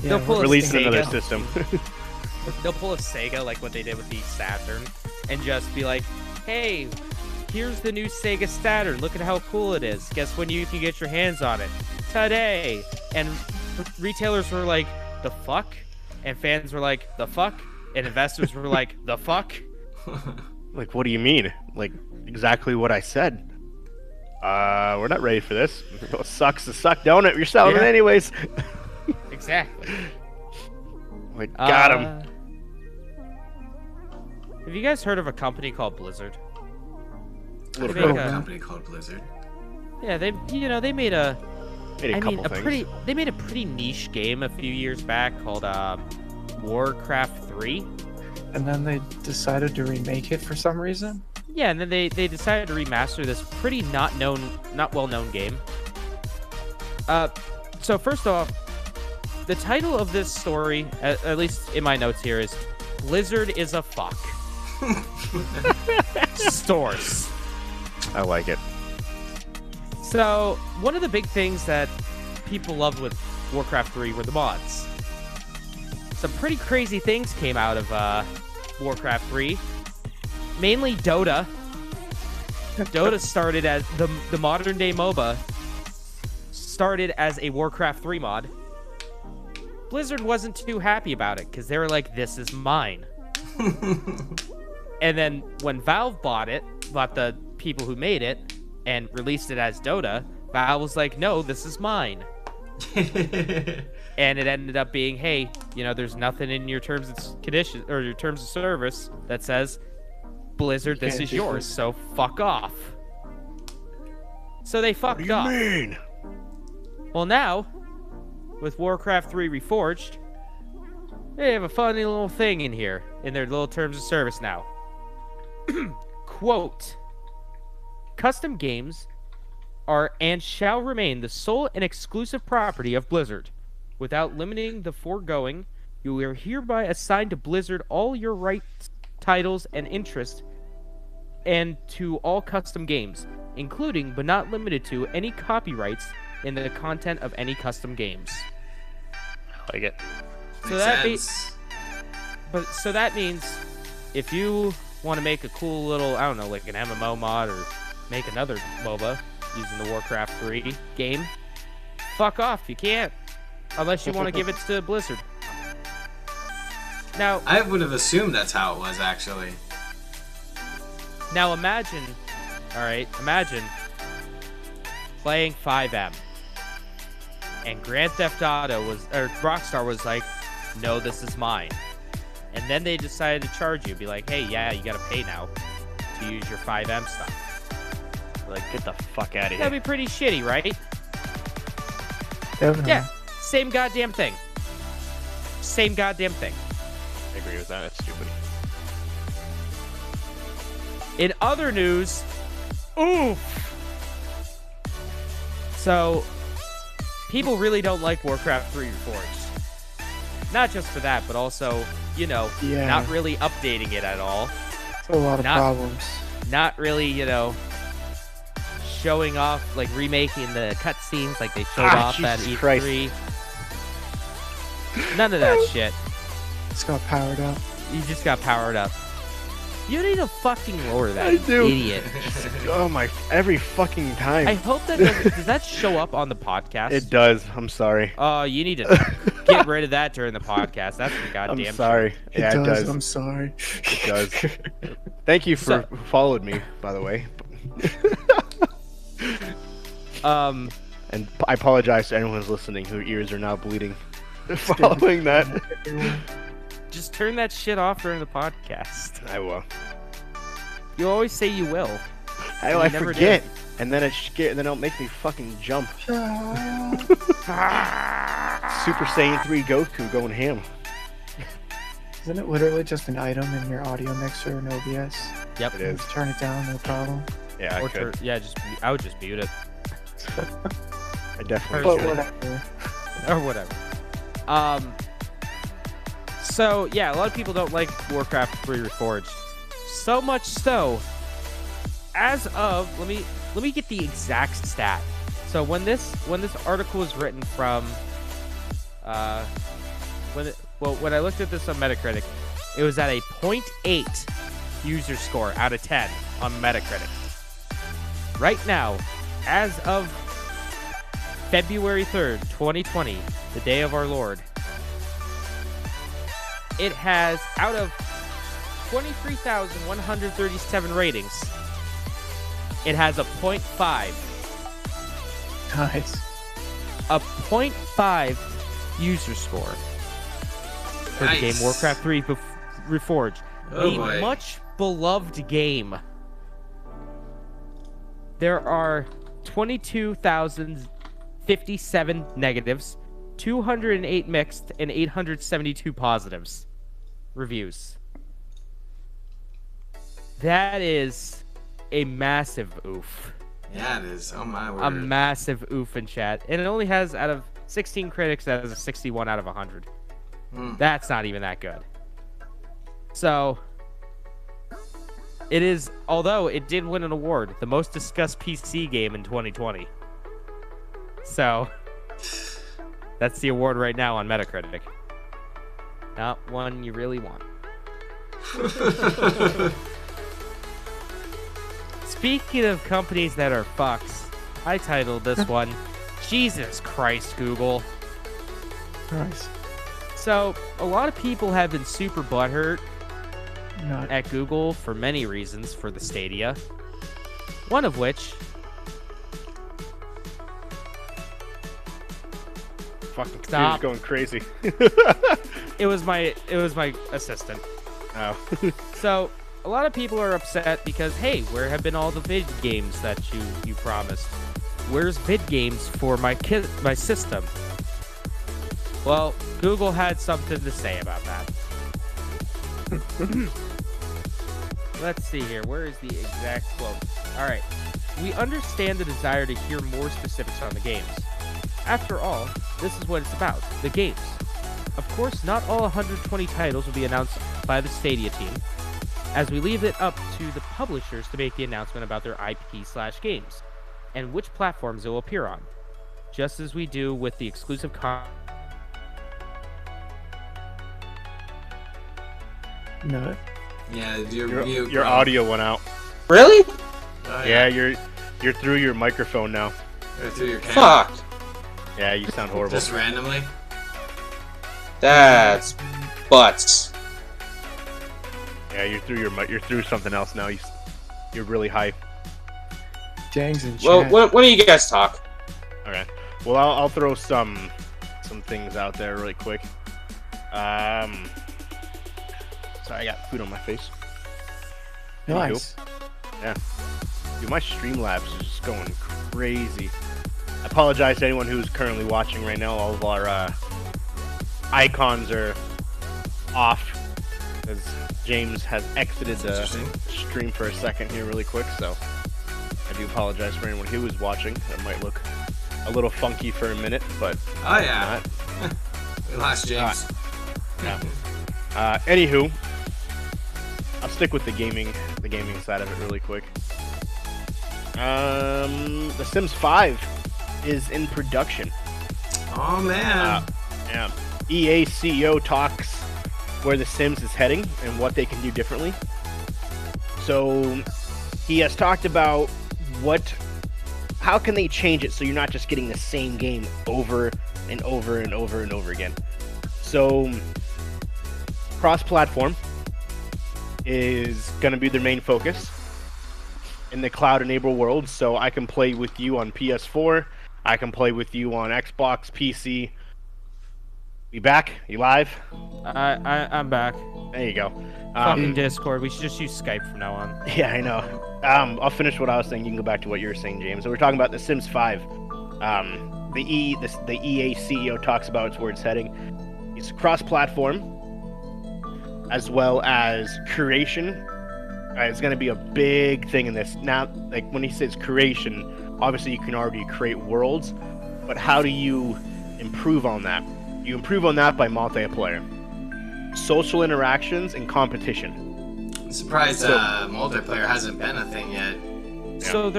They'll pull a releasing another Sega. system. They'll pull a Sega like what they did with the Saturn, and just be like, "Hey, here's the new Sega Saturn. Look at how cool it is. Guess when you can get your hands on it? Today." And retailers were like, "The fuck?" And fans were like, "The fuck?" And investors were like, "The fuck?" Like, what do you mean? Like, exactly what I said. We're not ready for this. It sucks to suck, don't it? You're selling it anyways. Exactly. Like, got him. Have you guys heard of a company called Blizzard? Little They bit. make A a- company called Blizzard. Yeah, they made Made a couple things. they made a pretty niche game a few years back called Warcraft 3. And then they decided to remake it for some reason. Yeah, and then they decided to remaster this pretty not well-known game. So first off, the title of this story, at least in my notes here, is Blizzard is a fuck. Source. I like it. So, one of the big things that people loved with Warcraft 3 were the mods. Some pretty crazy things came out of Warcraft 3. Mainly Dota. Dota started as the modern day MOBA. Started as a Warcraft 3 mod. Blizzard wasn't too happy about it because they were like, "This is mine." And then when Valve bought the people who made it, and released it as Dota, Valve was like, "No, this is mine." And it ended up being, "Hey, you know, there's nothing in your terms and conditions or your terms of service that says Blizzard, this can't is do yours, this." so fuck off." So they fucked What do you off. mean? Well, now with Warcraft 3 Reforged, they have a funny little thing in here in their little terms of service now. Quote, "Custom games are and shall remain the sole and exclusive property of Blizzard, Without limiting the foregoing, you are hereby assigned to Blizzard all your rights, titles, and interests, and to all custom games, including but not limited to any copyrights in the content of any custom games. I like it. So that means if you want to make a cool little, I don't know, like an MMO mod or make another MOBA using the Warcraft 3 game, fuck off, you can't. Unless you want to give it to Blizzard. Now, I would have assumed that's how it was, actually. Now imagine playing 5M, and Grand Theft Auto Rockstar was like, no, this is mine. And then they decided to charge you, be like, hey, yeah, you gotta pay now to use your 5M stuff. Like, get the fuck out of here. That'd be pretty shitty, right? Definitely. Yeah, same goddamn thing. Same goddamn thing. I agree with that. That's stupid. In other news, oof. So, people really don't like Warcraft 3 Reforged. Not just for that, but also, Yeah. not really updating it at all. It's a lot of problems. Not really, showing off, like remaking the cutscenes like they showed off at Jesus E3. Christ. None of that shit. It's got powered up. You just got powered up. You need to fucking lower that, I do. idiot. Oh my! Every fucking time. I hope that does that show up on the podcast? It does. I'm sorry. Oh, you need to get rid of that during the podcast. That's the goddamn. I'm sorry. Yeah, it does. I'm sorry. It does. Thank you for following me, by the way. And I apologize to anyone who's listening whose ears are now bleeding following that. Just turn that shit off during the podcast. I will. You always say you will. I never forget, do. and then it'll make me fucking jump. Super Saiyan 3 Goku going ham. Isn't it literally just an item in your audio mixer in OBS? Yep. It is. Just turn it down, no problem. Yeah, I could. I would just mute it I definitely But should. whatever. or whatever. So yeah, a lot of people don't like Warcraft 3 Reforged. So much so, as of let me get the exact stat. So when this article was written from, when I looked at this on Metacritic, it was at a 0.8 user score out of 10 on Metacritic. Right now, as of February 3rd, 2020, the day of our Lord, it has, out of 23,137 ratings, it has a 0.5. Nice. A 0.5 user score for the game Warcraft 3 Reforged. Oh a boy. much beloved game. There are 22,057 negatives, 208 mixed, and 872 positives reviews. That is a massive oof. Yeah, it is. Oh my word. A massive oof in chat. And it only has, out of 16 critics, that is a 61 out of 100. That's not even that good. So, it is, although it did win an award, the most discussed PC game in 2020. So, that's the award right now on Metacritic. Not one you really want. Speaking of companies that are fucks, I titled this one, Jesus Christ, Google. Nice. So, a lot of people have been super butthurt Not. at Google for many reasons for the Stadia. One of which, Fucking Stop. computer's going crazy. it was my assistant. Oh. So, a lot of people are upset because, hey, where have been all the vid games that you promised? Where's vid games for my system? Well, Google had something to say about that. Let's see here. Where is the exact quote? All right. We understand the desire to hear more specifics on the games. After all, this is what it's about, the games. Of course, not all 120 titles will be announced by the Stadia team, as we leave it up to the publishers to make the announcement about their IP/games, and which platforms it will appear on, just as we do with the exclusive No. Yeah, Your audio went out. Really? Oh, Yeah, you're through your microphone now. Or through your camera. Fuck. Yeah, you sound horrible. Just randomly. That's butts. Yeah, you're through something else now. You're really high. Dang's in Well, chat. when do you guys talk? Okay. Well, I'll throw some things out there really quick. Sorry, I got food on my face. Nice. Yeah. Dude, my Streamlabs is just going crazy. I apologize to anyone who's currently watching right now. All of our icons are off because James has exited the interesting. stream for a second here really quick, so I do apologize for anyone who is watching. That might look a little funky for a minute, but Oh yeah. not. We lost James. Yeah. Anywho, I'll stick with the gaming side of it really quick. The Sims 5 is in production. Oh man. Yeah. EA CEO talks where the Sims is heading and what they can do differently. So he has talked about how can they change it so you're not just getting the same game over and over and over and over again. So cross-platform is going to be their main focus in the cloud-enabled world. So I can play with you on PS4, I can play with you on Xbox, PC. You back? You live? I'm back. There you go. Fucking Discord. We should just use Skype from now on. Yeah, I know. I'll finish what I was saying. You can go back to what you were saying, James. So we're talking about The Sims 5. The EA CEO talks about where it's heading. It's cross-platform, as well as curation. It's going to be a big thing in this. Now, like when he says curation, obviously you can already create worlds, but how do you improve on that? You improve on that by multiplayer, social interactions, and competition. I'm surprised multiplayer hasn't been a thing yet. So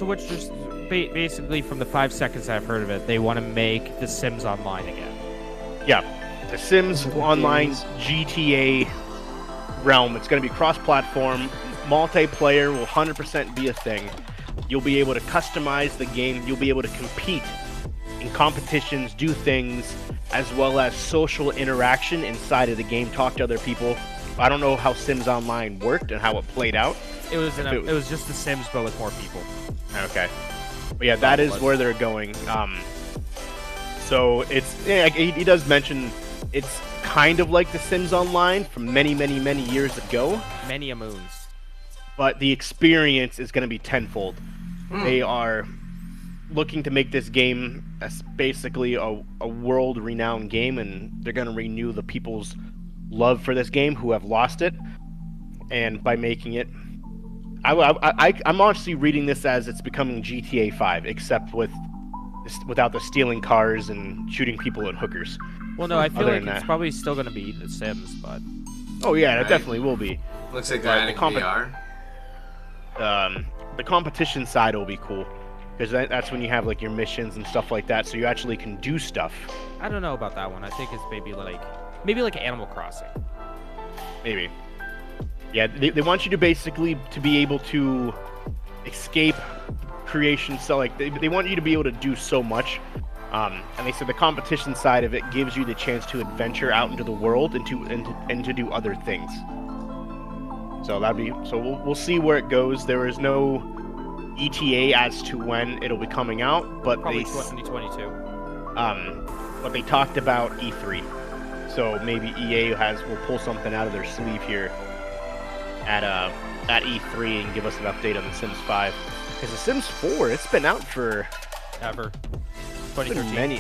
what's just basically from the 5 seconds I've heard of it, they want to make The Sims Online again. Yeah, The Sims Online GTA realm. It's going to be cross-platform. Multiplayer will 100% be a thing. You'll be able to customize the game. You'll be able to compete in competitions, do things, as well as social interaction inside of the game. Talk to other people. I don't know how Sims Online worked and how it played out. It was just The Sims, but with more people. Okay. But yeah, that is where they're going. So he does mention it's kind of like The Sims Online from many, many, many years ago. Many a moons. But the experience is going to be tenfold. They are looking to make this game as basically a world-renowned game, and they're going to renew the people's love for this game who have lost it. And by making it, I'm honestly reading this as it's becoming GTA 5, except without the stealing cars and shooting people at hookers. Well, no, I feel Other like than it's that. probably still going to be The Sims, but Oh yeah, it Right. definitely will be. Looks like they're adding VR. The competition side will be cool because that's when you have like your missions and stuff like that, so you actually can do stuff. I don't know about that one. I think it's maybe like Animal Crossing. Maybe. Yeah, they want you to basically to be able to escape creation. So like they want you to be able to do so much. And they said the competition side of it gives you the chance to adventure out into the world and to do other things. So we'll see where it goes. There is no ETA as to when it'll be coming out, but Probably 2022. but they talked about E3. So maybe EA will pull something out of their sleeve here at E3 and give us an update on The Sims 5. Because The Sims 4, it's been out for Ever. been 2013.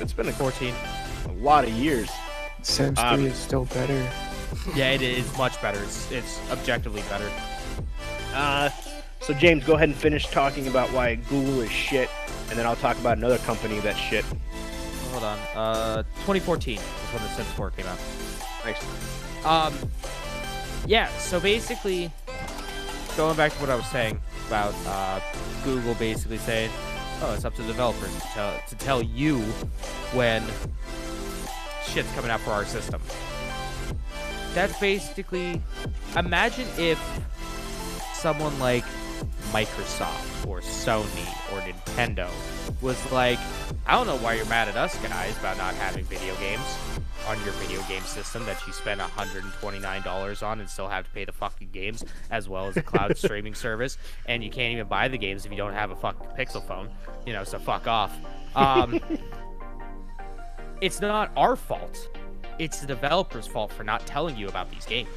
it's been 14. a lot of years. Sims 3 is still better. Yeah, it is much better. It's objectively better. So James, go ahead and finish talking about why Google is shit, and then I'll talk about another company that's shit. Oh, hold on. 2014 is when the Sims 4 came out. Nice. Yeah. So basically, going back to what I was saying about Google basically saying, "Oh, it's up to developers to tell you when shit's coming out for our system." That's basically, imagine if someone like Microsoft or Sony or Nintendo was like, I don't know why you're mad at us guys about not having video games on your video game system that you spend $129 on and still have to pay the fucking games as well as a cloud streaming service, and you can't even buy the games if you don't have a fucking Pixel phone, so fuck off. It's not our fault. It's the developer's fault for not telling you about these games.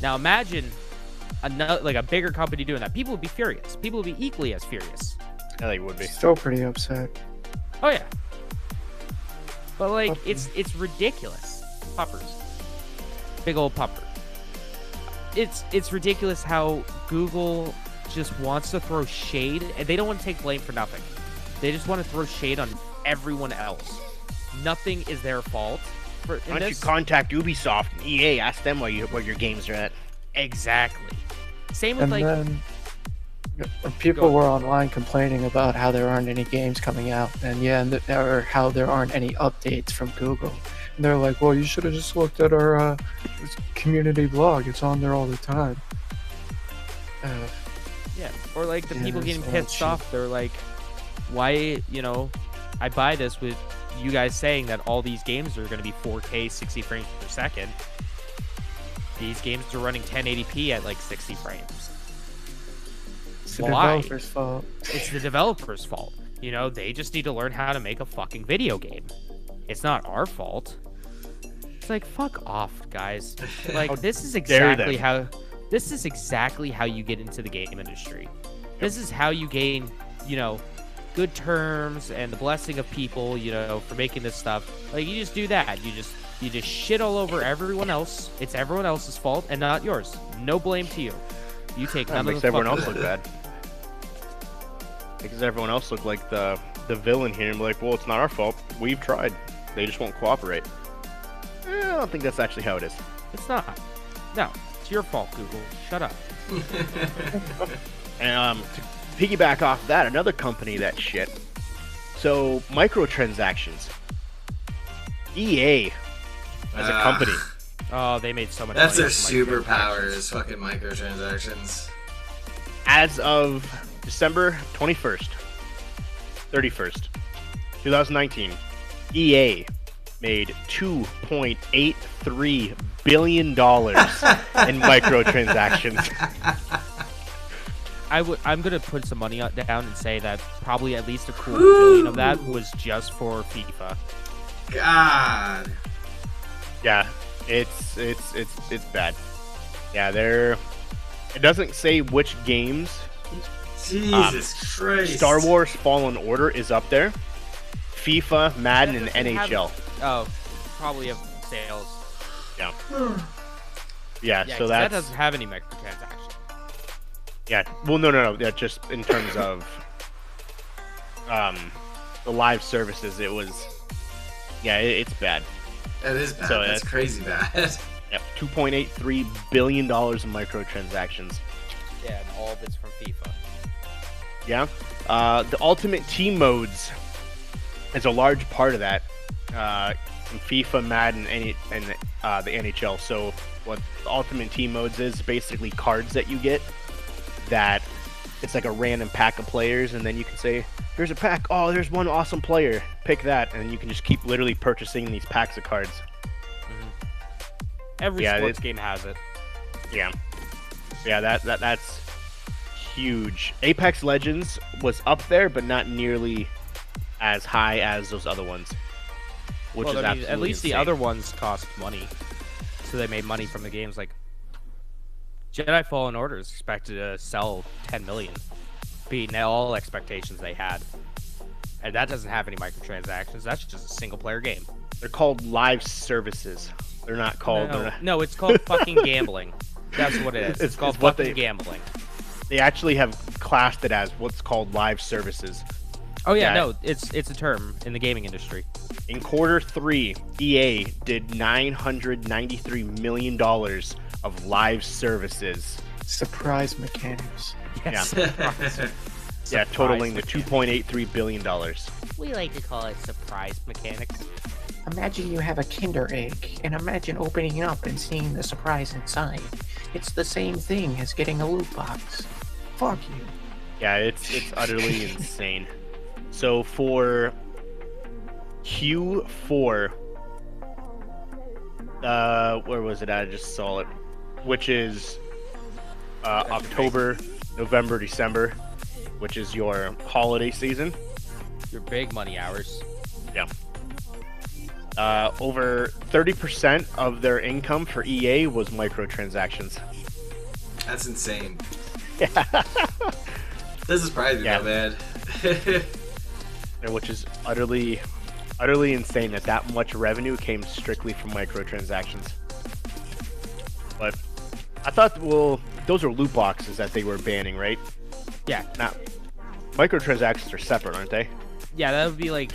Now imagine a bigger company doing that. People would be furious. People would be equally as furious. I think it would be. Still pretty upset. Oh yeah. But like, it's ridiculous. Puppers. Big old pupper. It's ridiculous how Google just wants to throw shade, and they don't want to take blame for nothing. They just want to throw shade on everyone else. Nothing is their fault. Why don't you contact Ubisoft and EA? Ask them where your games are at. Exactly. Same with And then people were online complaining about how there aren't any games coming out, and or how there aren't any updates from Google. And they're like, well, you should have just looked at our community blog. It's on there all the time. Yeah, or like the people getting it's pissed cheap. off. They're like, why, I buy this with you guys saying that all these games are going to be 4K 60 frames per second. These games are running 1080p at like 60 frames. It's the Why? developer's fault. It's the developer's fault. They just need to learn how to make a fucking video game. It's not our fault. It's like, fuck off, guys. Like, this is exactly how you get into the game industry. This is how you gain, good terms and the blessing of people, for making this stuff. Like, you just do that. You just shit all over everyone else. It's everyone else's fault and not yours. No blame to you. You take none of the Makes everyone fucking else look bad. Makes everyone else look like the villain here and be like, well, it's not our fault. We've tried. They just won't cooperate. I don't think that's actually how it is. It's not. No, it's your fault, Google. Shut up. And to piggyback off that, another company that shit. So microtransactions. EA as a company. Oh, they made so much That's money their off of superpower is fucking microtransactions. As of December 21st, 31st, 2019, EA made $2.83 billion in microtransactions. I'm gonna put some money down and say that probably at least a cool billion of that was just for FIFA. God. Yeah, it's bad. Yeah, it doesn't say which games. Jesus Christ. Star Wars Fallen Order is up there. FIFA, Madden, and NHL. Oh, probably of sales. Yeah. Yeah, So that that's doesn't have any microtransactions. yeah. Well, no. Yeah, just in terms of the live services, it was it's bad. That is bad. So That's crazy bad. Yep, $2.83 billion in microtransactions. Yeah, and all of it's from FIFA. Yeah. The Ultimate Team modes is a large part of that. In FIFA, Madden, and the NHL. So what the Ultimate Team modes is basically cards that you get that it's like a random pack of players, and then you can say, here's a pack. Oh, there's one awesome player. Pick that, and you can just keep literally purchasing these packs of cards. Every sports game has it. Yeah. Yeah, that's huge. Apex Legends was up there, but not nearly as high as those other ones. Which is absolutely at least insane. the other ones cost money, so they made money from the games. Like Jedi Fallen Order is expected to sell 10 million, beating all expectations they had, and that doesn't have any microtransactions. That's just a single player game. They're called live services. They're not called. No, it's called fucking gambling. That's what it is. It's called fucking gambling. They actually have classed it as what's called live services. Oh yeah, Yeah. no, it's a term in the gaming industry. In quarter 3, EA did $993 million of live services. Surprise mechanics. Yes. Yeah, totaling to mechanics. $2.83 billion. We like to call it surprise mechanics. Imagine you have a Kinder Egg, and imagine opening it up and seeing the surprise inside. It's the same thing as getting a loot box. Fuck you. Yeah, it's utterly insane. So for Q4, where was it at? I just saw it, which is October, November, December, which is your holiday season. Your big money hours. Yeah. Over 30% of their income for EA was microtransactions. That's insane. Yeah. This is surprising Yeah. though, man. Which is utterly insane that much revenue came strictly from microtransactions. But I thought, well, those are loot boxes that they were banning, right? Yeah. Now, microtransactions are separate, aren't they? Yeah, that would be like,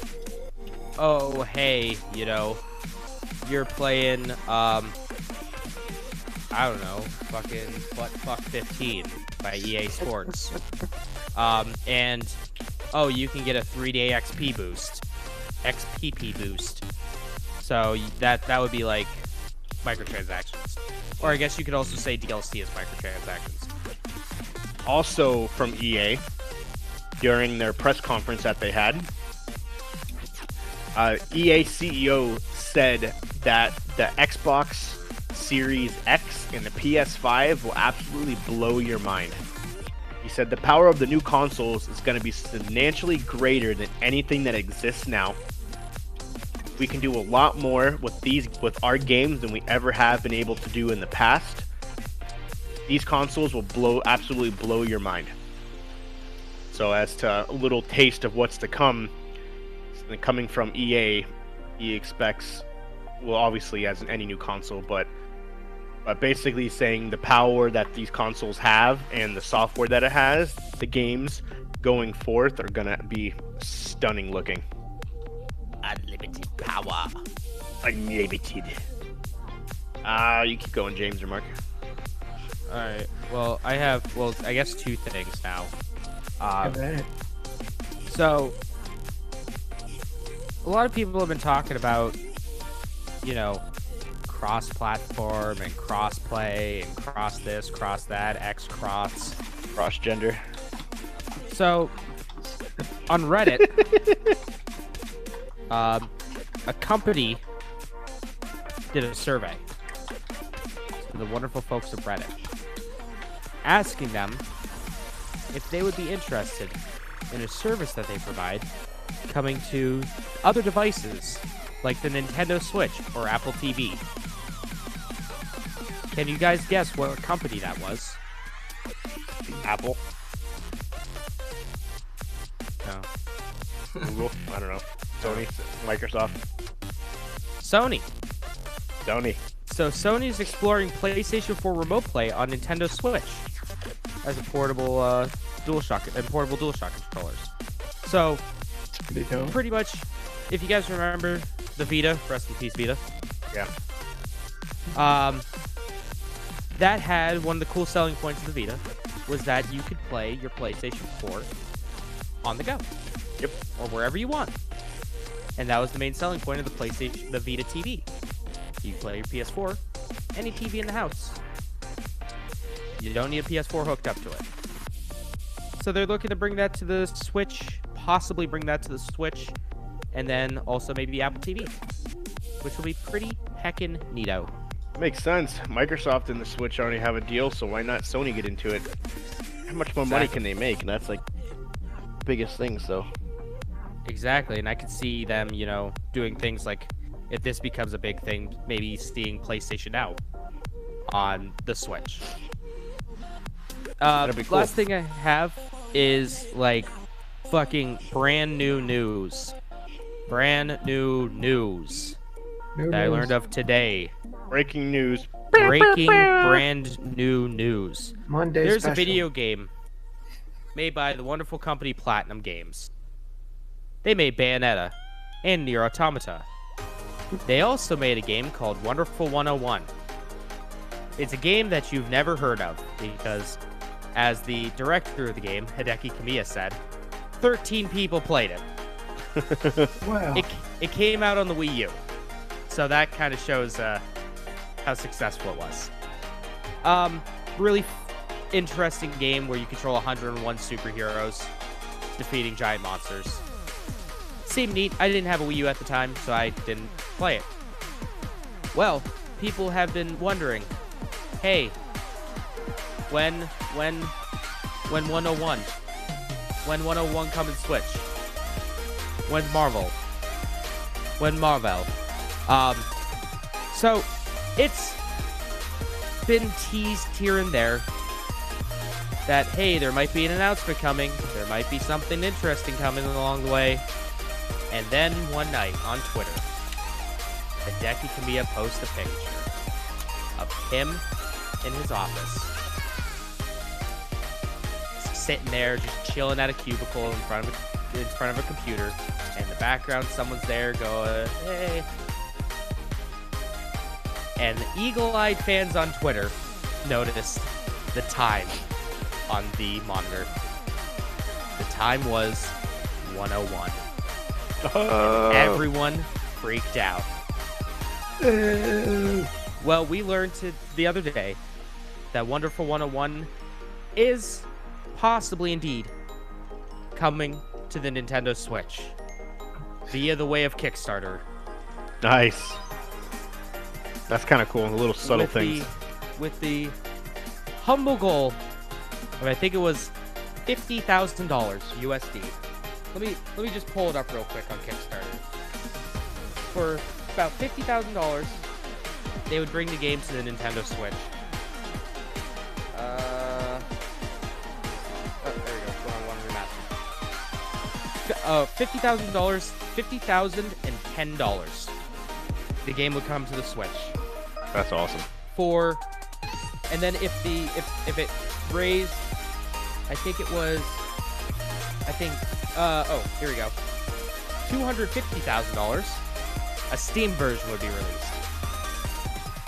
oh hey, you know, you're playing I don't know, fucking Butt Fuck 15 by EA Sports. And oh, you can get a 3-day XP boost. XPP boost. So that would be like microtransactions. Or I guess you could also say DLC is microtransactions. Also from EA, during their press conference that they had, EA CEO said that the Xbox Series X and the PS5 will absolutely blow your mind. He said the power of the new consoles is going to be substantially greater than anything that exists now. We can do a lot more with our games than we ever have been able to do in the past. These consoles will absolutely blow your mind. So as to a little taste of what's to come, coming from EA, he expects, well, obviously as in any new console, but basically saying the power that these consoles have and the software that it has, the games going forth are gonna be stunning looking. Unlimited power. Unlimited. You keep going, James or Mark. Alright, well, I guess two things now. Okay. So, a lot of people have been talking about, you know, cross-platform and cross-play and cross this, cross that, X-cross. Cross-gender. So, on Reddit, a company did a survey to the wonderful folks of Reddit, asking them if they would be interested in a service that they provide coming to other devices like the Nintendo Switch or Apple TV. Can you guys guess what company that was? Apple. No. Google. I don't know. Sony. Microsoft. Sony. Sony. So Sony's exploring PlayStation 4 Remote Play on Nintendo Switch as a portable DualShock controllers. So Pretty dope. pretty much, if you guys remember the Vita, rest in peace Vita. Yeah. That had one of the cool selling points of the Vita was that you could play your PlayStation 4 on the go. Yep. Or wherever you want. And that was the main selling point of the Vita TV. You play your PS4, any TV in the house. You don't need a PS4 hooked up to it. So they're looking to bring that to the Switch, possibly bring that to the Switch, and then also maybe Apple TV, which will be pretty heckin' neato. Makes sense. Microsoft and the Switch already have a deal, so why not Sony get into it? How much more money can they make? And that's like the biggest thing, so. Exactly, and I could see them, you know, doing things like, if this becomes a big thing, maybe seeing PlayStation Now on the Switch. That'd be cool. Last thing I have is, like, fucking brand new news. Brand new news that I learned of today. Breaking news. Breaking brand new news. Monday There's special. a video game made by the wonderful company Platinum Games. They made Bayonetta and Nier Automata. They also made a game called Wonderful 101. It's a game that you've never heard of because, as the director of the game, Hideki Kamiya, said, 13 people played it. Wow. It came out on the Wii U, so that kind of shows how successful it was. Really interesting game where you control 101 superheroes defeating giant monsters. Seemed neat. I didn't have a Wii U at the time, so I didn't play it. Well, people have been wondering, hey, when 101? When 101 come and Switch? When Marvel? So it's been teased here and there that, hey, there might be an announcement coming. There might be something interesting coming along the way. And then one night on Twitter, Hideki Kamiya posts a picture of him in his office, sitting there just chilling at a cubicle in front of a computer. In the background, someone's there going, hey. And the eagle-eyed fans on Twitter noticed the time on the monitor. The time was 101. And everyone freaked out. Well, we learned the other day that Wonderful 101 is possibly indeed coming to the Nintendo Switch via the way of Kickstarter. Nice. That's kind of cool. The little subtle things. With the humble goal of, I think it was $50,000 USD. Let me just pull it up real quick on Kickstarter. For about $50,000, they would bring the game to the Nintendo Switch. There we go. $50,000, $50,010. The game would come to the Switch. That's awesome. And then if it raised, here we go. $250,000, a Steam version would be released.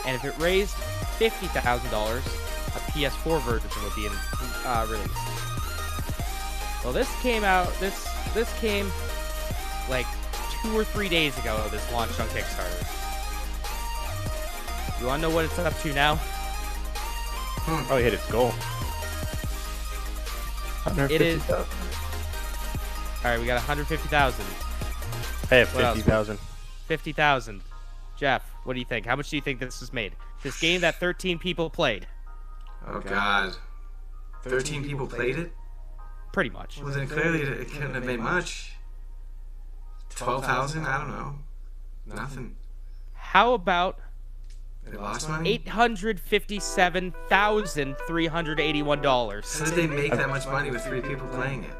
And if it raised $50,000, a PS4 version would be released. Well, this came like 2 or 3 days ago. This launched on Kickstarter. You want to know what it's up to now? Probably hit its goal. It is. All right, we got 150,000. I have 50,000. 50,000. Jeff, what do you think? How much do you think this was made? This game that 13 people played. Oh God, 13 people played it. Pretty much. Well, then clearly it couldn't have made much. 12,000? I don't know. Nothing. How about They lost money? $857,381? How did they make that much money with 3 people playing it?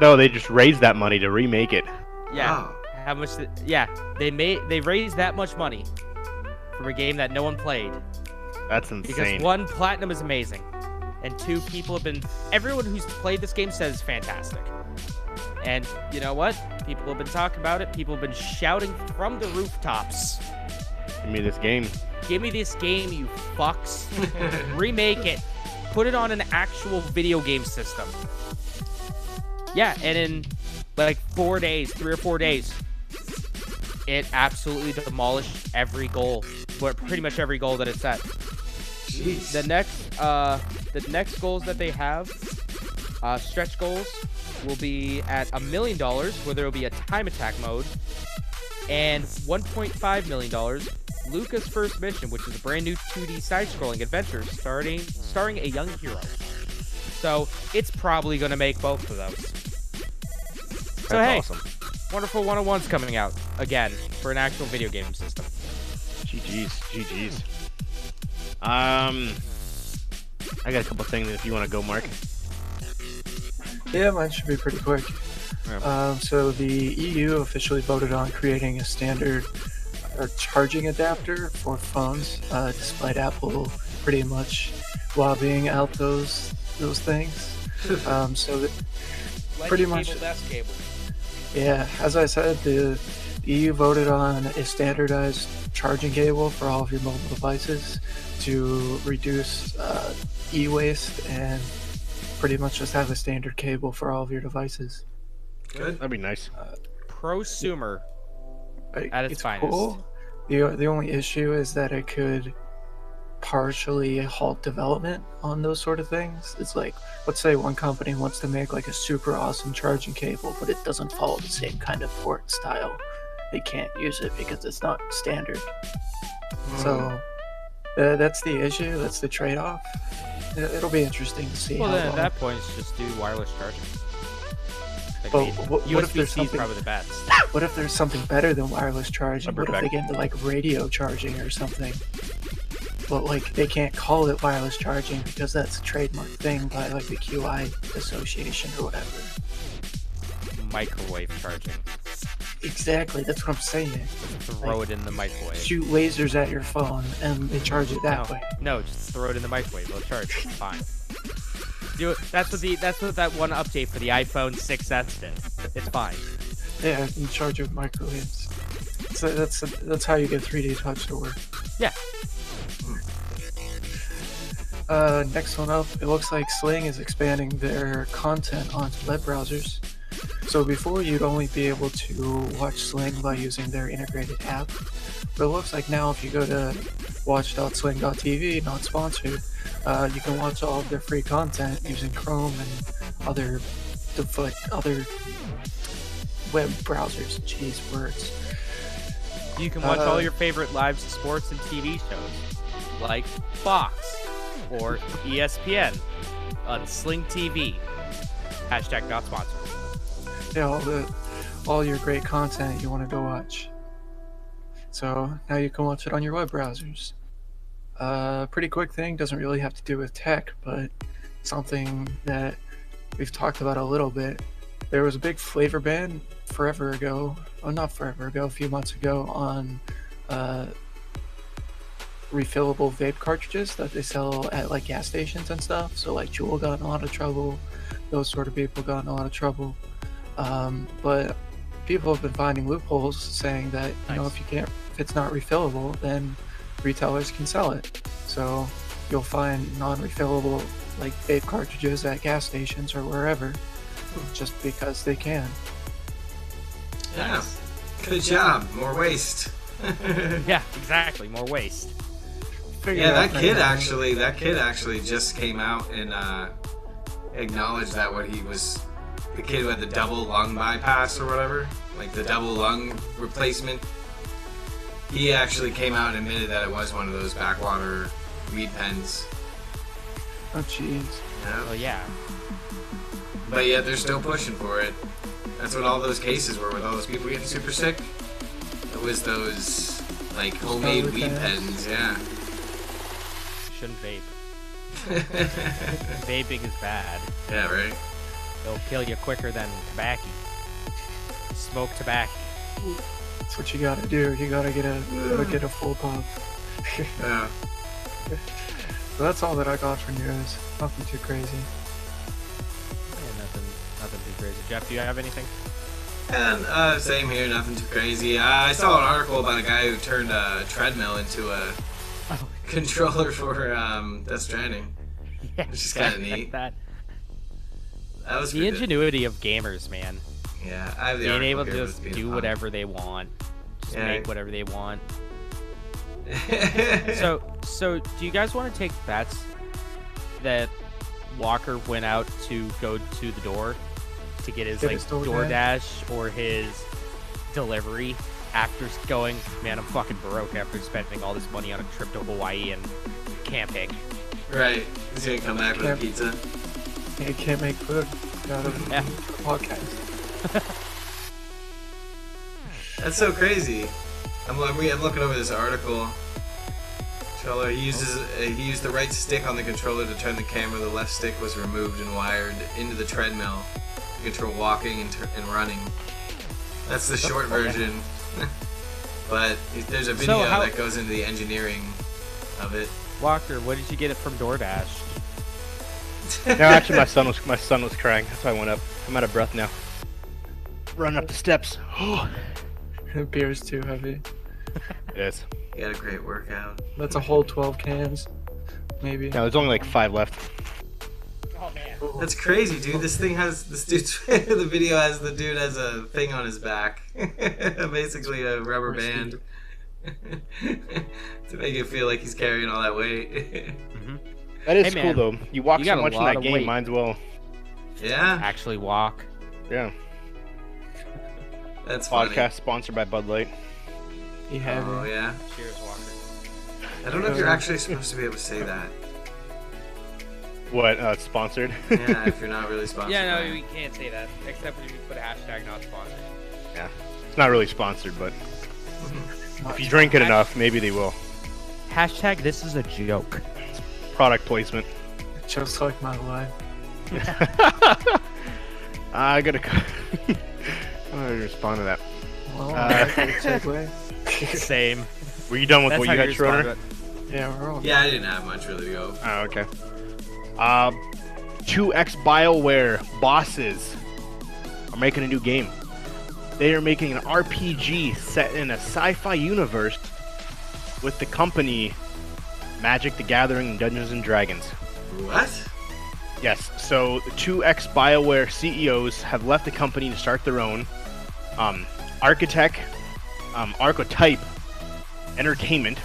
No, they just raised that money to remake it. Yeah. Oh. How much? They raised that much money from a game that no one played. That's insane. Because 1, platinum is amazing, and 2, everyone who's played this game says it's fantastic. And you know what? People have been talking about it. People have been shouting from the rooftops. Give me this game. Give me this game, you fucks. Remake it. Put it on an actual video game system. Yeah, and in like 4 days, 3 or 4 days, it absolutely demolished every goal. Pretty much every goal that it set. Jeez. The next goals that they have, stretch goals, will be at $1 million, where there will be a time attack mode, and $1.5 million, Luca's First Mission, which is a brand new 2D side-scrolling adventure starring a young hero. So it's probably going to make both of those. So That's hey, awesome. Wonderful 101's coming out again for an actual video game system. GG's. I got a couple things if you want to go, Mark. Yeah, mine should be pretty quick. Yeah. So the EU officially voted on creating a standard charging adapter for phones, despite Apple pretty much lobbying out those things. So that pretty much. Cable, that's cable. Yeah, as I said, the EU voted on a standardized charging cable for all of your mobile devices to reduce e-waste and pretty much just have a standard cable for all of your devices. Good. That'd be nice. Prosumer at its finest. Cool. The only issue is that it could partially halt development on those sort of things. It's like, let's say one company wants to make like a super awesome charging cable, but it doesn't follow the same kind of port style. They can't use it because it's not standard. So that's the issue. That's the trade-off. It'll be interesting to see. Well, how then at long- that point, it's just do wireless charging. Like, But I mean, what if there's USB-C is something? probably the best. What if there's something better than wireless charging? What if Lumberback. they get into like radio charging or something? But like they can't call it wireless charging because that's a trademark thing by like the QI Association or whatever. Microwave charging. Exactly, that's what I'm saying. Throw it in the microwave. Shoot lasers at your phone and they charge it that way. No, just throw it in the microwave. It'll charge. It's fine. Do it. That's what that one update for the iPhone 6s did. It's fine. Yeah, you charge it with microwaves. So that's how you get 3D touch to work. Yeah. Next one up, it looks like Sling is expanding their content onto web browsers. So before you'd only be able to watch Sling by using their integrated app, but it looks like now if you go to watch.sling.tv, not sponsored, you can watch all of their free content using Chrome and other web browsers. Jeez, words. You can watch all your favorite live sports and TV shows, like Fox or ESPN on Sling TV. Hashtag not sponsored. Yeah, all your great content you want to go watch. So now you can watch it on your web browsers. Pretty quick thing, doesn't really have to do with tech, but something that we've talked about a little bit. There was a big flavor ban forever ago, well not forever ago, a few months ago on refillable vape cartridges that they sell at like gas stations and stuff. So like Juul got in a lot of trouble, those sort of people got in a lot of trouble. But people have been finding loopholes saying that, you know, if it's not refillable, then retailers can sell it. So you'll find non-refillable like vape cartridges at gas stations or wherever, just because they can. Yeah. Good job. More waste. Yeah, exactly. More waste. Yeah, that kid actually just came out and acknowledged that what he was, the kid who had the double lung bypass or whatever, like the double lung replacement. He actually came out and admitted that it was one of those backwater weed pens. Oh jeez. Yeah. Well, yeah. But yet they're still pushing for it. That's what all those cases were with all those people getting super sick. It was those like homemade Probably weed bad. pens, yeah. Shouldn't vape. Vaping is bad. Yeah, right. It'll kill you quicker than tobacco. Smoke tobacco. That's what you gotta do. You gotta get a full puff. Yeah. So that's all that I got for news. Nothing too crazy. Yeah, nothing too crazy. Jeff, do you have anything? And same here, nothing too crazy. I saw an article about a guy who turned a treadmill into a controller for Death Stranding. Yeah, Which is kinda neat. That. That was The pretty- ingenuity of gamers, man. Yeah, I have the Being article able to here, just but it's do being whatever they want. Just Yeah. make whatever they want. fun. So do you guys want to take bets that Walker went out to go to the door to get his Get like his DoorDash? DoorDash or his delivery after going, man, I'm fucking broke after spending all this money on a trip to Hawaii and camping. Right, he's gonna come back with a Yeah. pizza. You can't make food out of Yeah. a podcast. That's so crazy. I'm looking over this article. Controller. He used the right stick on the controller to turn the camera. The left stick was removed and wired into the treadmill to control walking and running. That's the short version. But there's a video how- that goes into the engineering of it. Walker, what did you get it from DoorDash? No, actually, my son was crying. That's why I went up. I'm out of breath now. Run up the steps. Beer's too heavy. Yes. You had a great workout. That's a whole 12 cans, maybe. Now there's only like 5 left. That's crazy, dude. This thing has this dude's the video has the dude has a thing on his back, basically a rubber band, to make it feel like he's carrying all that weight. That is Hey, cool man. though. You walk You so got a much in lot that of game, weight. might as well. Yeah, Actually walk. Yeah. that's funny. Podcast sponsored by Bud Light. He had Oh it. yeah. Cheers, Walker. I don't know if you're actually supposed to be able to say that. What? Sponsored? Yeah, if you're not really sponsored. Yeah, by no, it. we can't say that. Except when you put a hashtag not sponsored. Yeah. It's not really sponsored, but Not if you drink it enough, maybe they will. Hashtag this is a joke. Product placement. just like my life. I gotta. I'm gonna respond to that. Well, Uh, good segue. Same. Were you done with That's what how you you got, Schroeder? respond Yeah, we're all Yeah, I didn't have much really to go. Oh, okay. 2X BioWare bosses are making a new game. They are making an RPG set in a sci-fi universe with the company Magic the Gathering and Dungeons and Dragons. What? Yes, so the 2X BioWare CEOs have left the company to start their own. Archetype Entertainment.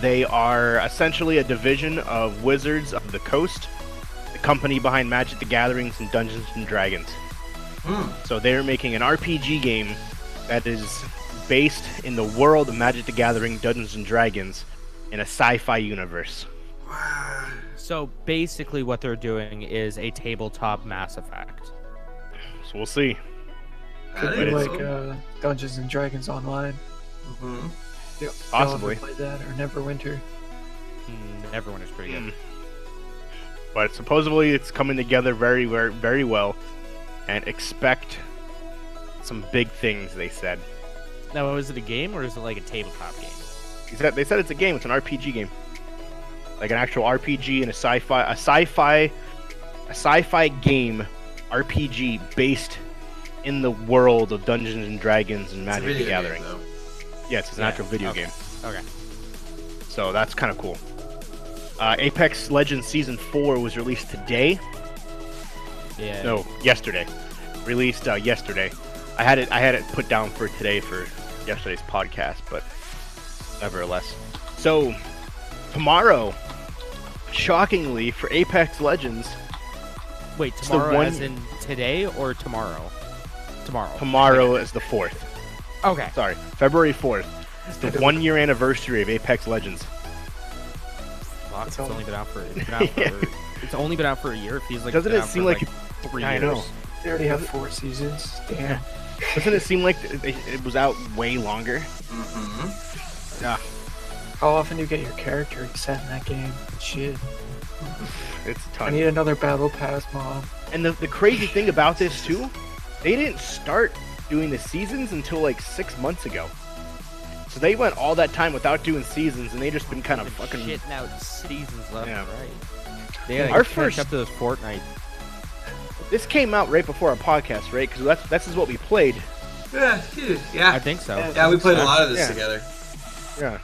They are essentially a division of Wizards of the Coast, the company behind Magic the Gatherings and Dungeons and Dragons. So they're making an RPG game that is based in the world of Magic the Gathering, Dungeons and Dragons, in a sci-fi universe. So basically, what they're doing is a tabletop Mass Effect. So we'll see. That Could be is like cool. Dungeons and Dragons Online. Mhm. Y'all Possibly. ever played that or Neverwinter? Everyone is pretty good. But supposedly it's coming together very, very, very well, and expect some big things. They said. Now, is it a game or is it like a tabletop game? They said it's a game. It's an RPG game, like an actual RPG and a sci-fi game RPG based in the world of Dungeons and Dragons and It's a Magic the video Gathering. game, though. Yes, it's an Yeah, actual video okay. game. Okay. So that's kind of cool. Apex Legends Season 4 was released today. Yeah. No, yesterday. Released yesterday. I had it put down for today for yesterday's podcast, but nevertheless. So tomorrow, shockingly for Apex Legends, Wait, the tomorrow one- as in today or tomorrow? Tomorrow. tomorrow is the 4th. Okay. Sorry, February 4th. It's the 1-year anniversary of Apex Legends. Fuck, it's all- only been out for. It's only been out for a year. It feels like. Doesn't it's been it out seem for, like 3 I years. know. They already have 4 seasons. Damn. Doesn't it seem like it was out way longer? Mhm. Yeah, How often do you get your character set in that game? Shit. it's a I ton. need another battle pass, mom. And the crazy thing about this too, they didn't start doing the seasons until like 6 months ago. So they went all that time without doing seasons, and they just been kind of fucking. shitting out seasons left Yeah. and right. They gotta Our catch first- up to those Fortnite. This came out right before our podcast, right? Because that's is what we played. Yeah, I yeah. think so. Yeah, we played a lot of this Yeah. together. Yeah,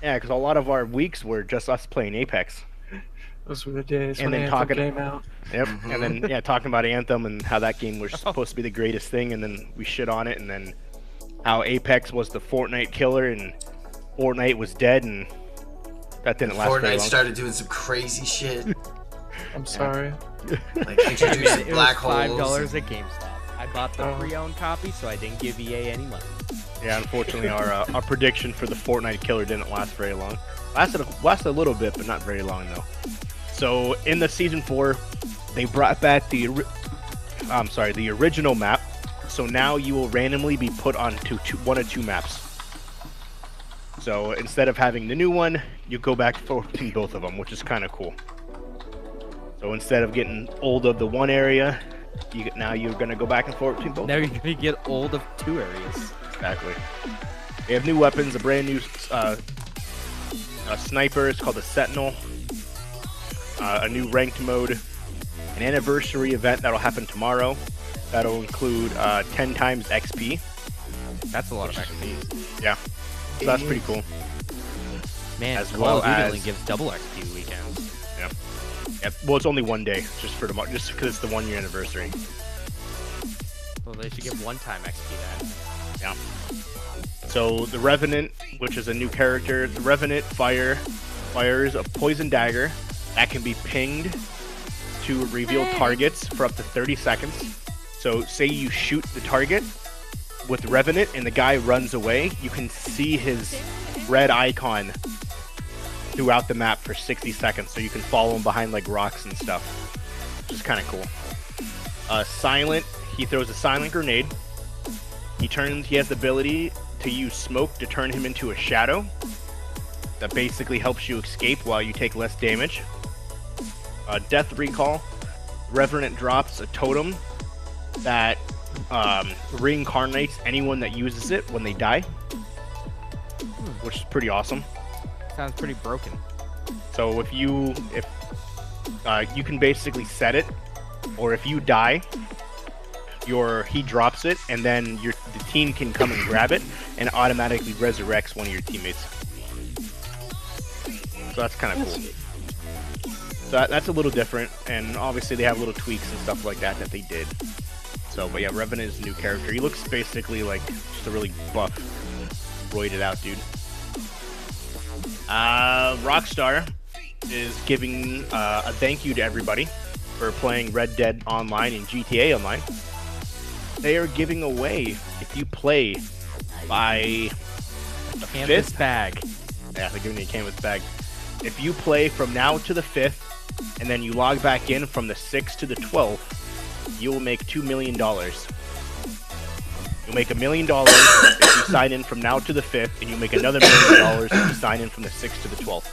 yeah. Because a lot of our weeks were just us playing Apex. Those were the days And when then Anthem talking- came out. Yep. And then yeah, talking about Anthem and how that game was supposed to be the greatest thing, and then we shit on it, and then how Apex was the Fortnite killer, and Fortnite was dead, and that didn't last very Fortnite long. started doing some crazy shit, I'm sorry. like introducing It black was $5 holes. at GameStop. I bought the Oh. pre-owned copy, so I didn't give EA any money. Yeah, unfortunately, our prediction for the Fortnite killer didn't last very long. Lasted a little bit, but not very long though. So in the season 4, they brought back the original map. So now you will randomly be put onto one of 2 maps. So instead of having the new one, you go back to both of them, which is kind of cool. So instead of getting old of the one area, now you're gonna go back and forth between both. Now you're gonna get old of 2 areas. Exactly. They have new weapons, a brand new sniper. It's called the Sentinel. A new ranked mode, an anniversary event that'll happen tomorrow, That'll include 10 times XP. That's a lot of XP. Yeah, so that's pretty cool. Man, As Call well of Duty as- only gives double XP weekends. Yep. Well, it's only one day, just because it's the 1 year anniversary. Well, they should give one-time XP then. Yeah. So the Revenant, which is a new character, the Revenant fires a poison dagger that can be pinged to reveal targets for up to 30 seconds. So say you shoot the target with the Revenant and the guy runs away, you can see his red icon throughout the map for 60 seconds, so you can follow him behind like rocks and stuff, which is kind of cool. Silent, he throws a silent grenade. He has the ability to use smoke to turn him into a shadow. That basically helps you escape while you take less damage. Death Recall, Revenant drops a totem that reincarnates anyone that uses it when they die, which is pretty awesome. Sounds pretty broken. So if you can basically set it, or if you die, he drops it, and then the team can come and grab it, and automatically resurrects one of your teammates. So that's kind of cool. So that's a little different, and obviously they have little tweaks and stuff like that they did. So, but yeah, Revenant is a new character. He looks basically like just a really buff, roided out dude. Rockstar is giving a thank you to everybody for playing Red Dead Online and GTA Online. They are giving away, if you play by the Canvas 5th bag. Yeah, they're giving you a canvas bag. If you play from now to the 5th, and then you log back in from the 6th to the 12th, you will make $2 million. You'll make $1 million if you sign in from now to the 5th, and you make another $1 million if you sign in from the 6th to the 12th.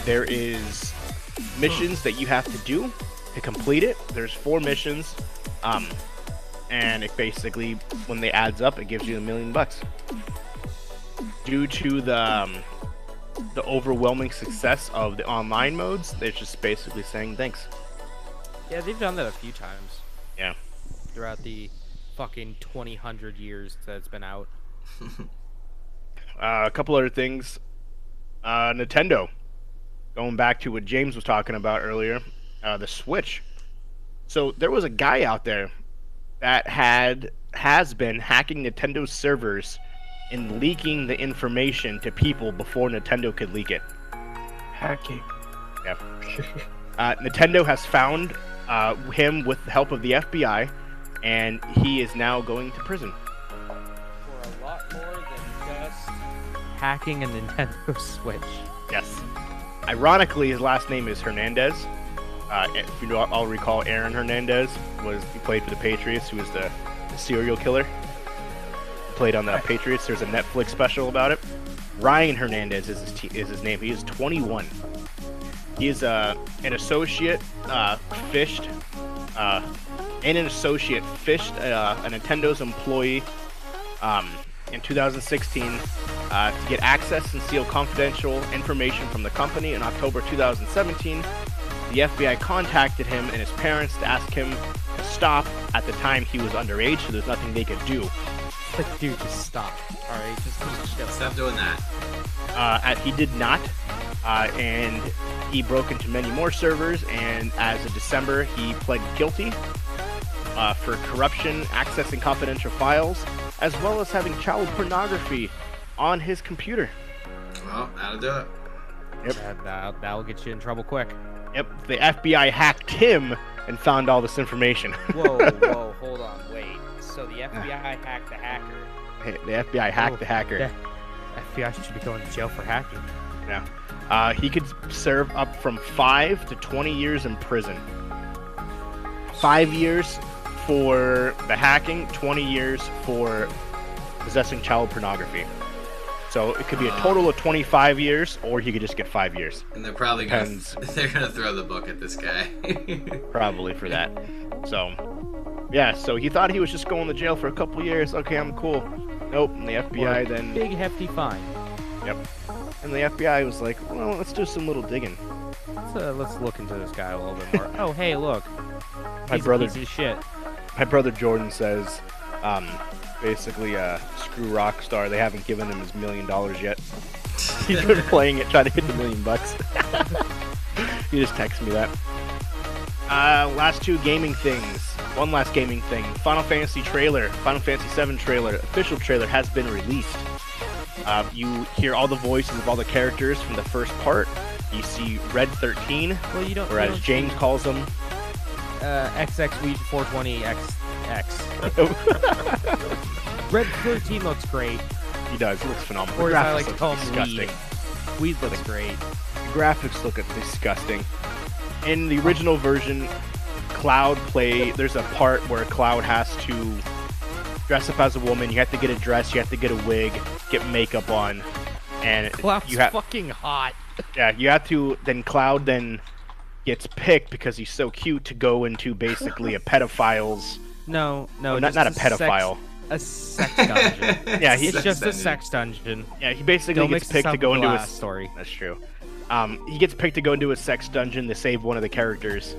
There is missions that you have to do to complete it. There's 4 missions, and it basically, when they adds up, it gives you $1 million. Due to the overwhelming success of the online modes, they're just basically saying thanks. Yeah, they've done that a few times. Yeah. Throughout the fucking 2,000 years that it's been out. A couple other things. Nintendo. Going back to what James was talking about earlier, the Switch. So there was a guy out there that has been hacking Nintendo's servers and leaking the information to people before Nintendo could leak it. Hacking. Yep. Nintendo has found him with the help of the FBI, and he is now going to prison. For a lot more than just hacking a Nintendo Switch. Yes. Ironically, his last name is Hernandez. If you know, I'll recall Aaron Hernandez he played for the Patriots, who was the serial killer. He played on the Patriots. There's a Netflix special about it. Ryan Hernandez is his name. He is 21. He is an associate fished a Nintendo's employee in 2016 to get access and steal confidential information from the company. In October 2017, the FBI contacted him and his parents to ask him to stop. At the time, he was underage, so there's nothing they could do. Like, dude, just stop. Alright, just Stop doing that. He did not, and he broke into many more servers, and as of December, he pled guilty for corruption, accessing confidential files, as well as having child pornography on his computer. Well, that'll do it. Yep. That'll get you in trouble quick. Yep, the FBI hacked him and found all this information. Whoa, hold on, wait. So the FBI hacked the hacker. Hey, the FBI hacked the hacker. The FBI should be going to jail for hacking. Yeah. He could serve up from 5 to 20 years in prison. 5 years for the hacking, 20 years for possessing child pornography. So it could be a total of 25 years, or he could just get 5 years. And they're probably gonna Depends. they're gonna throw the book at this guy. Probably for that. So, yeah, so he thought he was just going to jail for a couple years. Okay, I'm cool. Nope, and the FBI then... Big hefty fine. Yep. And the FBI was like, well, let's do some little digging. Let's look into this guy a little bit more. Oh, hey, look. My He's brother... a piece of shit. my brother Jordan says, basically, screw Rockstar. They haven't given him his $1 million yet. He's been playing it, trying to hit the $1 million. He just texted me that. Last two gaming things. One last gaming thing. Final Fantasy trailer, Final Fantasy 7 trailer, official trailer has been released. You hear all the voices of all the characters from the first part. You see Red 13, Well, you don't. or as James calls them, XX Weed 420 XX. Red 13 looks great. he does. He looks phenomenal. Or The as I graphics like to look call him, disgusting. Weed looks great. The graphics look disgusting. In the original version, Cloud there's a part where Cloud has to dress up as a woman. You have to get a dress, you have to get a wig, get makeup on, and Cloud's you have fucking hot. you have to. Then Cloud gets picked because he's so cute to go into basically a pedophile's. No, Well, just not a pedophile. A sex dungeon. Yeah, It's he's just a dungeon. sex dungeon. yeah he basically Don't gets mix picked this to up go with into the a last story. That's true. He gets picked to go into a sex dungeon to save one of the characters,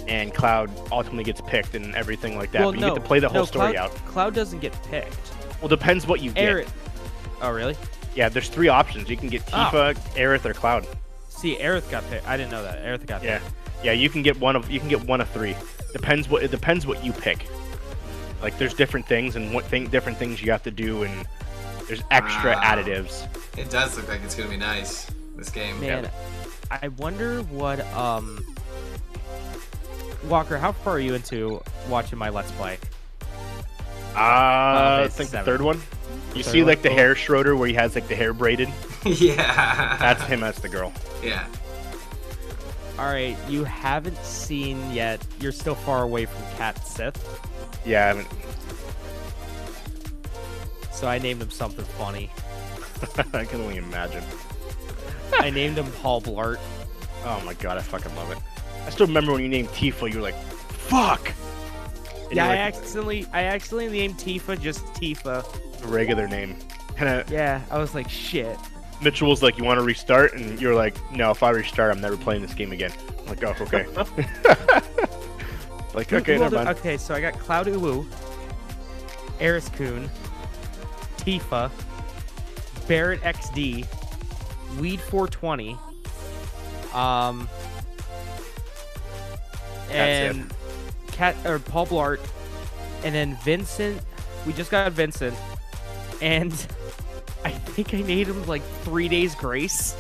and Cloud ultimately gets picked and everything like that. Well, but no, you get to play the whole story Cloud, out. Cloud doesn't get picked. Well, depends what you get. Aerith. Oh, really? Yeah, there's 3 options. You can get Tifa, Aerith, or Cloud. See, Aerith got picked. I didn't know that. Aerith got Yeah, picked. yeah. You can get one of 3. It depends what you pick. Like there's different things and different things you have to do, and there's extra Wow. additives. It does look like it's gonna be nice. This game. Man, I wonder what Walker, how far are you into watching my Let's Play? I it's think the 7. 3rd one. You Third see one? like the Cool. hair Schroeder where he has like the hair braided. Yeah. That's him as the girl. Yeah. All right, you haven't seen yet. You're still far away from Cat Sith, Yeah, I haven't. so I named him something funny. I can only imagine. I named him Paul Blart. Oh my god, I fucking love it. I still remember when you named Tifa, you were like, "Fuck." And Yeah, you're I like, accidentally named Tifa just Tifa. a regular name. And Yeah, I was like, shit. Mitchell was like, "You want to restart?" And you're like, "No, if I restart, I'm never playing this game again." I'm like, "Oh, okay." Like, okay, Who never other- mind. Okay, so I got Cloud Uwu, Eris Kun, Tifa, Barrett XD, Weed 420, and Paul Blart, and then Vincent. We just got Vincent, and I think I named him like 3 Days Grace.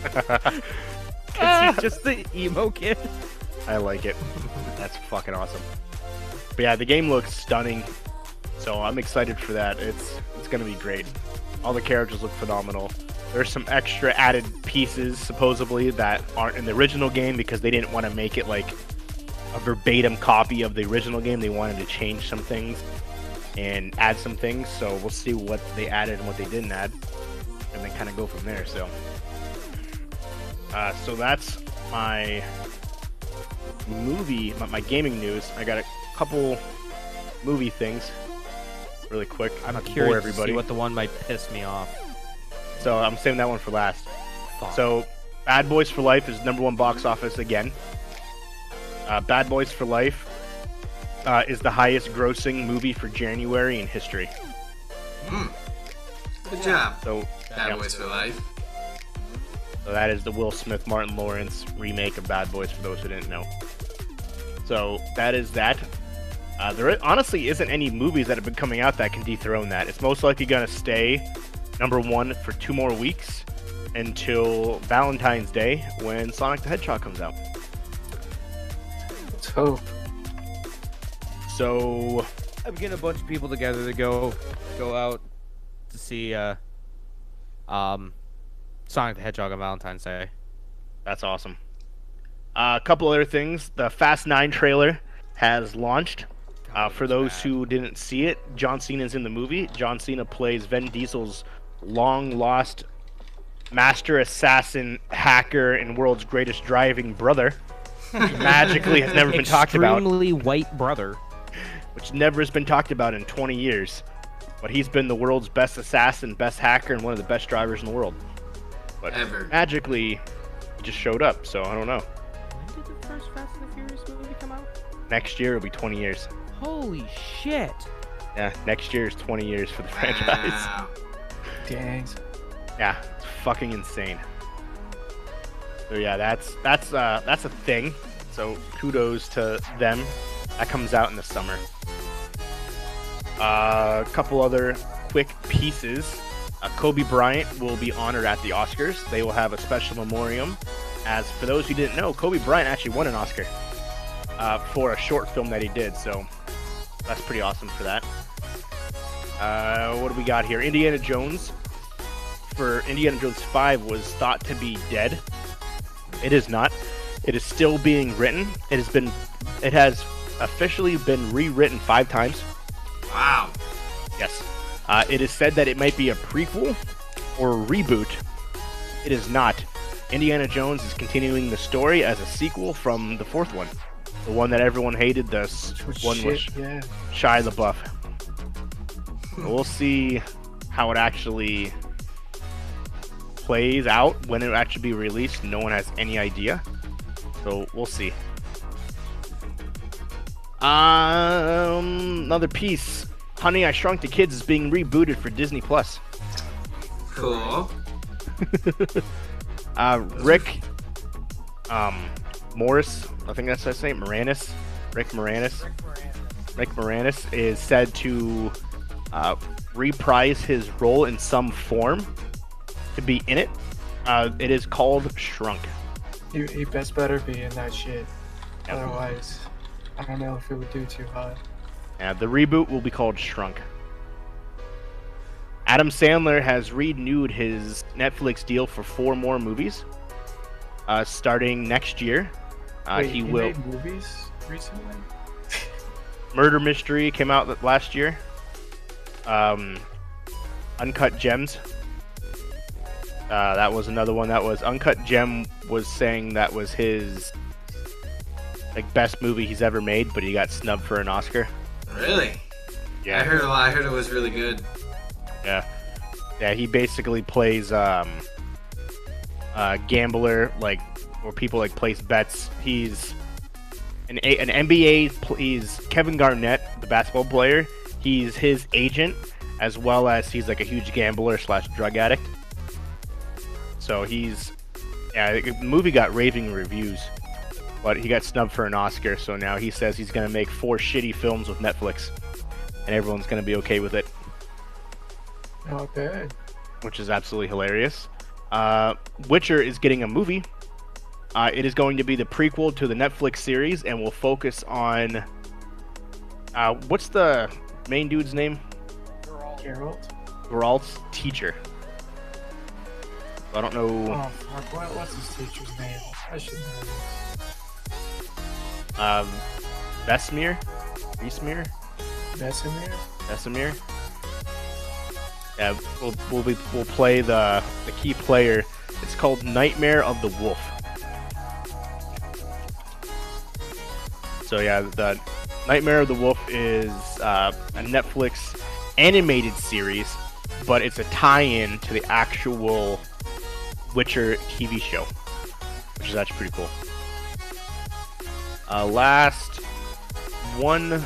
'Cause he's just the emo kid. I like it. That's fucking awesome. But yeah, the game looks stunning, so I'm excited for that. It's gonna be great. All the characters look phenomenal. There's some extra added pieces supposedly that aren't in the original game because they didn't want to make it like a verbatim copy of the original game. They wanted to change some things and add some things. So we'll see what they added and what they didn't add, and then kind of go from there. So that's my my gaming news. I got a couple movie things really quick. I'm not to curious bore to everybody. see what the one might piss me off. So I'm saving that one for last. Fuck. So Bad Boys for Life is #1 box office again. Bad Boys for Life is the highest grossing movie for January in history. Good job. So, Bad yeah, Boys for Life. so that is the Will Smith, Martin Lawrence remake of Bad Boys for those who didn't know. So that is that. There honestly isn't any movies that have been coming out that can dethrone that. It's most likely going to stay #1 for 2 more weeks until Valentine's Day when Sonic the Hedgehog comes out. Let's hope. So I'm getting a bunch of people together to go out to see Sonic the Hedgehog on Valentine's Day. that's awesome. A couple other things. The Fast 9 trailer has launched. For those who didn't see it, John Cena's in the movie. John Cena plays Vin Diesel's long-lost master assassin, hacker, and world's greatest driving brother. Which magically has never been talked about. Extremely white brother. Which never has been talked about in 20 years. But he's been the world's best assassin, best hacker, and one of the best drivers in the world. But Ever. magically, he just showed up, so I don't know. When did the first Fast and the Furious movie come out? Next year it'll be 20 years. Holy shit. Yeah, next year is 20 years for the franchise. Wow. Dang. Yeah, it's fucking insane. So yeah, that's a thing. So kudos to them. That comes out in the summer. A couple other quick pieces. Kobe Bryant will be honored at the Oscars. They will have a special memoriam. As for those who didn't know, Kobe Bryant actually won an Oscar for a short film that he did. So that's pretty awesome for that. What do we got here? Indiana Jones. For Indiana Jones 5 was thought to be dead. It is not. It is still being written. It has officially been rewritten 5 times. Wow. Yes. It is said that it might be a prequel or a reboot. It is not. Indiana Jones is continuing the story as a sequel from the 4th one. The one that everyone hated, the one with Yeah. Shia LaBeouf. We'll see how it actually plays out when it will actually be released. No one has any idea. So we'll see. Another piece. Honey, I Shrunk the Kids is being rebooted for Disney Plus. Cool. Rick Morris, I think that's his name, Moranis. Rick Moranis is said to reprise his role in some form to be in it. It is called Shrunk. He best better be in that shit. Yep. Otherwise, I don't know if it would do too hot. The reboot will be called Shrunk. Adam Sandler has renewed his Netflix deal for 4 more movies, starting next year. Wait, he will. made movies recently? Murder Mystery came out last year. Uncut Gems. That was another one. That was Uncut Gem was saying that was his best movie he's ever made, but he got snubbed for an Oscar. Really? Yeah. I heard a lot. I heard it was really good. Yeah. Yeah, he basically plays gambler, where people place bets. He's an NBA. He's Kevin Garnett, the basketball player. He's his agent, as well as he's a huge gambler / drug addict. So the movie got raving reviews, but he got snubbed for an Oscar. So now he says he's gonna make 4 shitty films with Netflix, and everyone's gonna be okay with it. Not bad. Which is absolutely hilarious. Witcher is getting a movie. It is going to be the prequel to the Netflix series and will focus on what's the main dude's name? Geralt's teacher. I don't know. Oh fuck! What's his teacher's name? I should know this. Vesemir. Vesemir. Yeah, we'll play the key player. It's called Nightmare of the Wolf. So yeah, the Nightmare of the Wolf is a Netflix animated series, but it's a tie-in to the actual Witcher TV show, which is actually pretty cool. Last one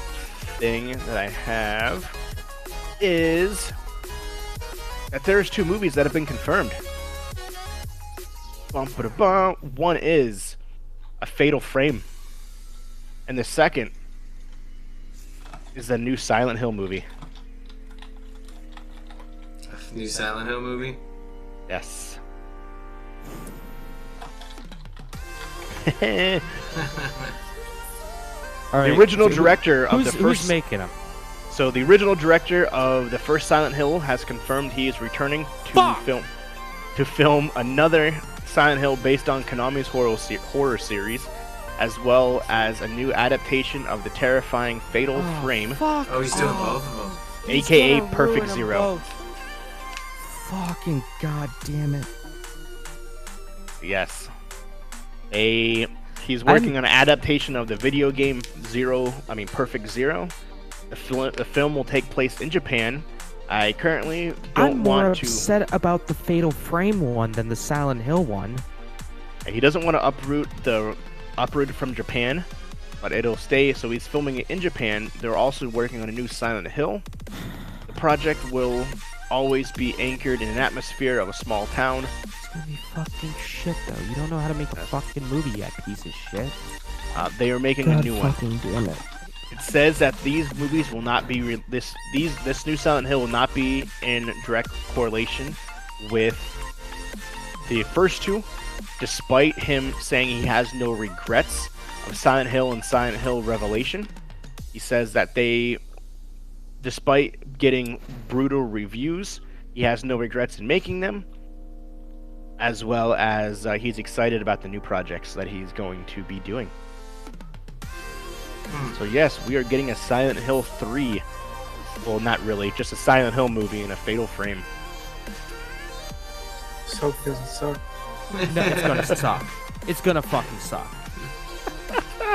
thing that I have is that there's 2 movies that have been confirmed. One is A Fatal Frame, and the second is the new Silent Hill movie. New Silent Hill movie? Yes. All right, The original so director of the who's first. making them? So the original director of the first Silent Hill has confirmed he is returning to film another Silent Hill based on Konami's horror series, as well as a new adaptation of the terrifying Fatal Frame, Fuck. Oh, he's doing both of them. He's aka gonna Perfect ruin 'em Zero. both. Fucking goddamn it. Yes. He's working on an adaptation of the video game Perfect Zero. The film will take place in Japan. I currently don't I'm more want to. upset about the Fatal Frame one than the Silent Hill one. He doesn't want to uproot from Japan, but it'll stay. So he's filming it in Japan. They're also working on a new Silent Hill. The project will always be anchored in an atmosphere of a small town. It's gonna be fucking shit, though. You don't know how to make a fucking movie yet, piece of shit. They are making a new one. Fucking damn it. It says that these movies will not be this new Silent Hill will not be in direct correlation with the first two, despite him saying he has no regrets of Silent Hill and Silent Hill Revelation. He says that despite getting brutal reviews, he has no regrets in making them, as well as he's excited about the new projects that he's going to be doing. So yes, we are getting a Silent Hill 3. Well, not really, just a Silent Hill movie in a Fatal Frame. So it doesn't suck. No, it's gonna suck. It's gonna fucking suck.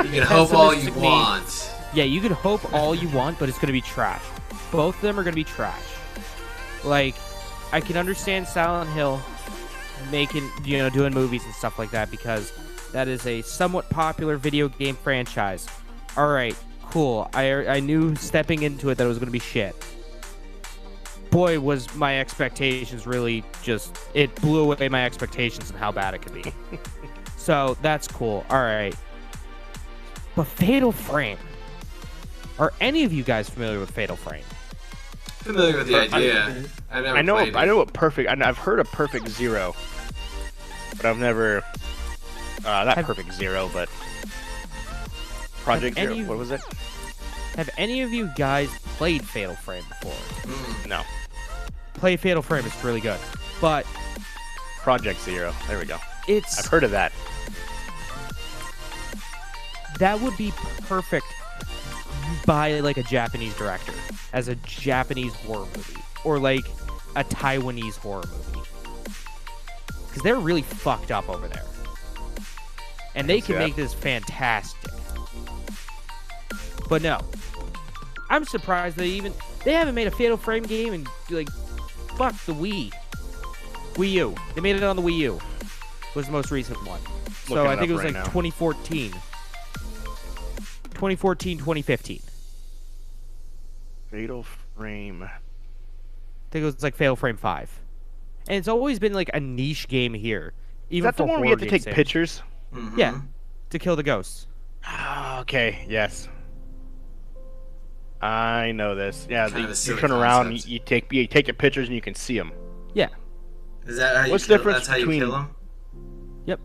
You can hope all you want. Yeah, you can hope all you want, but it's gonna be trash. Both of them are gonna be trash. Like, I can understand Silent Hill making, doing movies and stuff like that because that is a somewhat popular video game franchise. All right, cool. I knew stepping into it that it was gonna be shit. Boy, was my expectations really it blew away my expectations of how bad it could be. So that's cool. All right. But Fatal Frame. Are any of you guys familiar with Fatal Frame? Familiar with the idea. I've never I know played it. I know what Perfect. I've heard of Perfect Zero, but I've never not Perfect Zero, but Project Zero. What was it? Have any of you guys played Fatal Frame before? No. Play Fatal Frame. It's really good. But Project Zero. There we go. it's I've heard of that. that would be perfect by like a Japanese director as a Japanese horror movie or like a Taiwanese horror movie because they're really fucked up over there and they can make this fantastic. But no, I'm surprised they haven't made a Fatal Frame game and like fuck the Wii U. They made it on the Wii U. Was the most recent one. So I think it was like 2014. 2015. Fatal Frame. I think it was like Fatal Frame 5. And it's always been like a niche game here. Even Is that the one where you have to take pictures? Yeah, to kill the ghosts. Okay, yes. I know this. Yeah, Kind of a you silly turn around, concept. you take your pictures, and you can see them. Yeah. Is that how you What's the kill? difference That's how you between- kill them? Yep.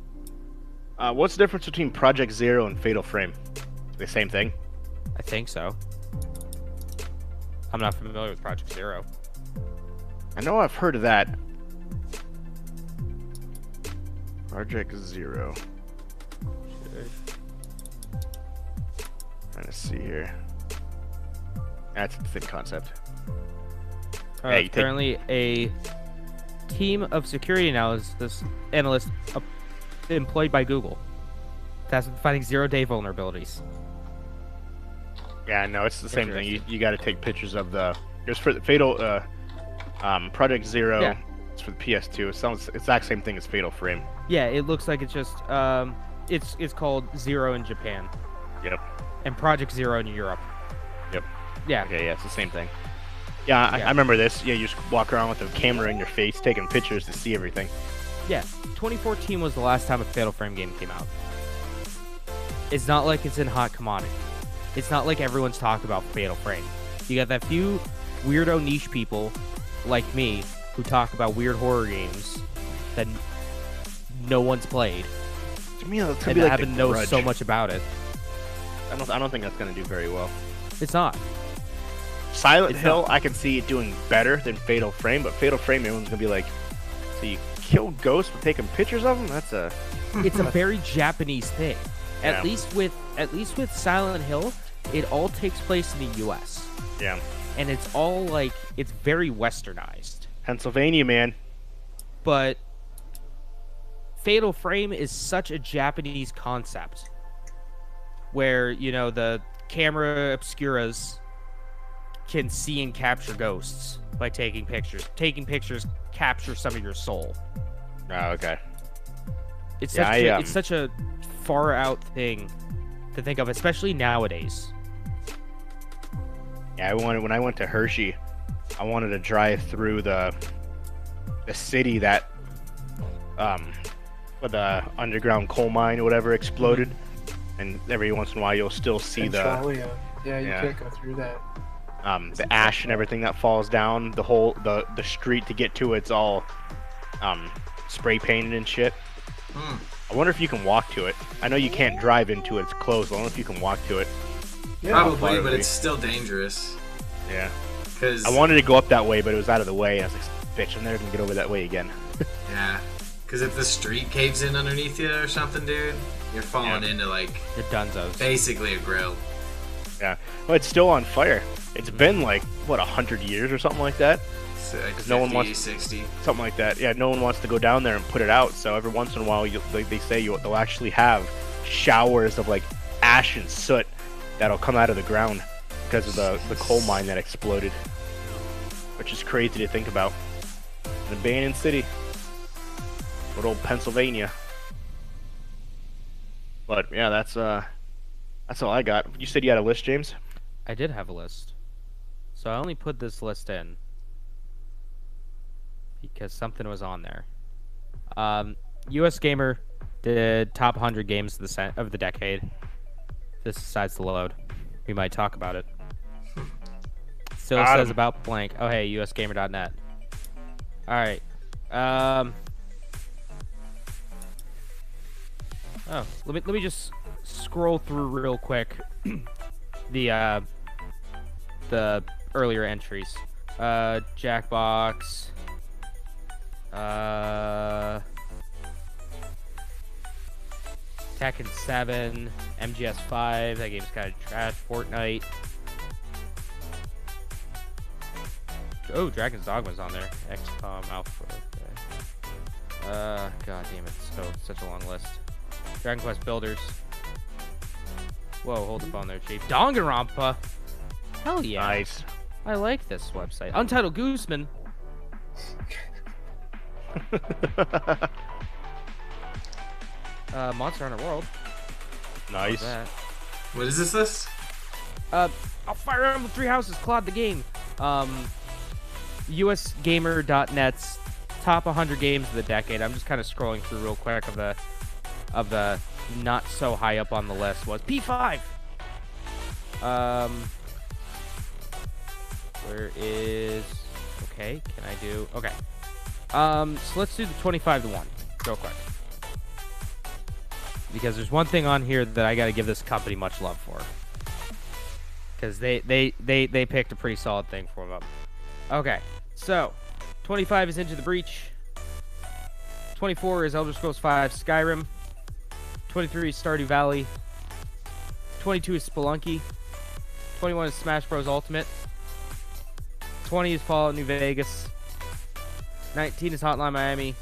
What's the difference between Project Zero and Fatal Frame? The same thing? I think so. I'm not familiar with Project Zero. I know I've heard of that. Project Zero. Trying to see here. That's the same concept. Yeah, you take- Currently, a team of security analysts employed by Google. Tasked with finding zero-day vulnerabilities. Yeah, no, it's the same thing. You got to take pictures of the. There's for the Fatal, Project Zero. Yeah. It's for the PS2. It sounds it's the exact same thing as Fatal Frame. Yeah, it looks like it's just it's called Zero in Japan Yep. and Project Zero in Europe. Yep. Yeah. Okay, yeah, it's the same thing. Yeah, I remember this. Yeah, you just walk around with a camera in your face, taking pictures to see everything. Yeah. 2014 was the last time a Fatal Frame game came out. It's not like it's in hot commodity. It's not like everyone's talked about Fatal Frame. You got that few weirdo niche people like me who talk about weird horror games that no one's played To me, it's gonna and be like haven't The know Grudge. so much about it. I don't think that's gonna do very well. It's not. Silent It's Hill, not. I can see it doing better than Fatal Frame, but Fatal Frame, everyone's gonna be like, so you kill ghosts for taking pictures of them? That's a It's a very Japanese thing. Yeah. At least with Silent Hill, it all takes place in the US. yeah. And it's all like it's very westernized. Pennsylvania, man. But Fatal Frame is such a Japanese concept where, the camera obscuras can see and capture ghosts by taking pictures. Taking pictures capture some of your soul. Oh, okay. It's Yeah, such it's such a far out thing to think of, especially nowadays. Yeah, when I went to Hershey, I wanted to drive through the city that where the underground coal mine or whatever exploded, and every once in a while you'll still see Centralia. Yeah, you yeah. can't go through that. The ash and everything that falls down. The street to get to it's all spray painted and shit. I wonder if you can walk to it. I know you can't drive into it; it's closed. I wonder if you can walk to it. Yeah, Probably, but it's still dangerous. Yeah. Cause I wanted to go up that way, but it was out of the way. I was like, bitch, I'm never gonna get over that way again. yeah, because if the street caves in underneath you or something, dude, you're falling into like You're dunzos. basically a grill. Yeah. Well, it's still on fire. It's been like, what, 100 years or something like that? So like 50, no one wants 60. Something like that. Yeah, no one wants to go down there and put it out. So every once in a while, they say they'll actually have showers of like ash and soot that'll come out of the ground because of the coal mine that exploded, which is crazy to think about. An abandoned city, good old Pennsylvania. But yeah, that's all I got. You said you had a list, James? I did have a list. So I only put this list in because something was on there. US Gamer did top 100 games of the decade. This decides to load. We might talk about it. Still Got says 'em. about blank. Oh hey, usgamer.net. Alright. Oh, let me just scroll through real quick the earlier entries. Jackbox. Tekken 7, MGS 5, that game's kind of trash. Fortnite. Oh, Dragon's Dogma's on there. XCOM, Alpha. Okay. God damn it, such a long list. Dragon Quest Builders. Whoa, hold up on there, Chief. Danganronpa. Hell yeah. Nice. I like this website. Untitled Gooseman. Monster Hunter World. Nice. That. What is this list? I'll Fire Emblem Three Houses, Claude the Game. USGamer.net's top 100 games of the decade. I'm just kind of scrolling through real quick of the not so high up on the list was P5. Where is... Okay, can I do... Okay. So let's do the 25 to 1 real quick. Because there's one thing on here that I got to give this company much love for. Because they picked a pretty solid thing for them. Okay, so 25 is Into the Breach. 24 is Elder Scrolls V Skyrim. 23 is Stardew Valley. 22 is Spelunky. 21 is Smash Bros. Ultimate. 20 is Fallout New Vegas. 19 is Hotline Miami.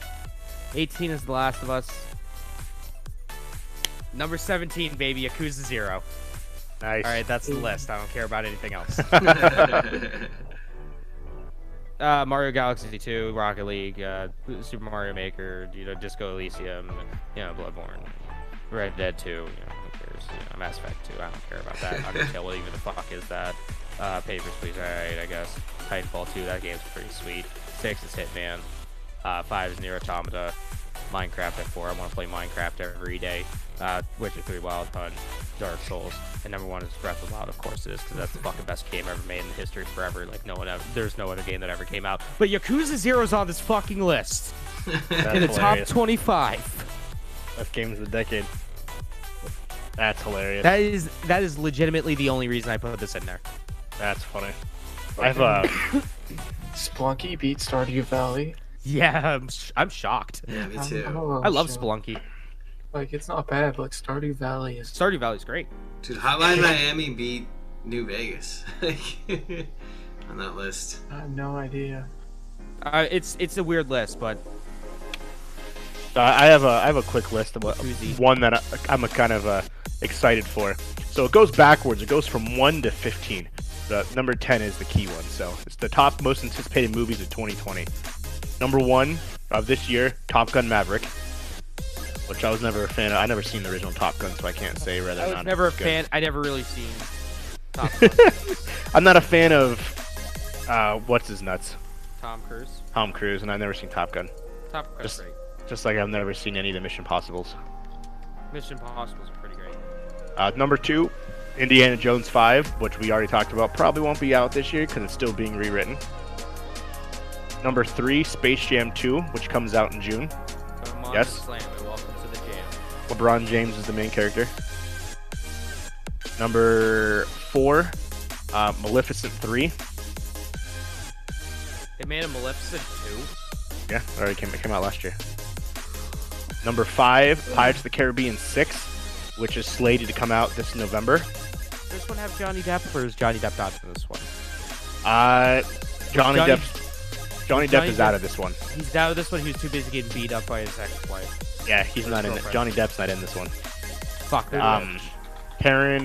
18 is The Last of Us. Number 17, baby, Yakuza 0. Nice. Alright, that's the list. I don't care about anything else. Mario Galaxy 2, Rocket League, Super Mario Maker, Disco Elysium, Bloodborne, Red Dead 2, who cares? Mass Effect 2, I don't care about that. Undertale, what even the fuck is that? Papers, Please, alright, I guess. Titanfall 2, that game's pretty sweet. 6 is Hitman. 5 is Nier Automata. Minecraft at 4, I want to play Minecraft every day. Witcher 3, Wild Hunt, Dark Souls, and number 1 is Breath of the Wild, of course it is, because that's the fucking best game ever made in history forever. Like, there's no other game that ever came out. But Yakuza 0's on this fucking list. In the top 25. Best games of the decade. That's hilarious. That is legitimately the only reason I put this in there. That's funny. I've Splunky beat Stardew Valley. Yeah, I'm shocked. Yeah, me too. I love Spelunky. Like, it's not bad, but Stardew Valley is... Stardew Valley's great. Dude, Hotline Miami beat New Vegas on that list. I have no idea. It's a weird list, but I have a quick list of one that I'm kind of excited for. So it goes backwards. It goes from 1 to 15. The number 10 is the key one. So it's the top most anticipated movies of 2020. Number 1 of this year, Top Gun Maverick. which I was never a fan of. I never seen the original Top Gun, so I can't say whether or I was not never a it's good. fan. I never really seen Top Gun. I'm not a fan of what's his nuts, Tom Cruise. Tom Cruise, and I've never seen Top Gun. Top Gun's Just- great. Just like I've never seen any of the Mission Possibles. Mission Impossibles are pretty great. Number 2, Indiana Jones 5, which we already talked about. Probably won't be out this year because it's still being rewritten. Number 3, Space Jam 2, which comes out in June. Come on, Yes. Slam it. Welcome to the jam. LeBron James is the main character. Number 4, Maleficent 3. They made a Maleficent 2. Yeah, already came out last year. Number 5, Pirates of the Caribbean 6, which is slated to come out this November. Does this one have Johnny Depp, or is Johnny Depp not in this one? Johnny Johnny- Depp is out of this one. He's out of this one. He was too busy getting beat up by his ex-wife. Yeah, he's not in it. girlfriend. Johnny Depp's not in this one. Fuck that. Karen,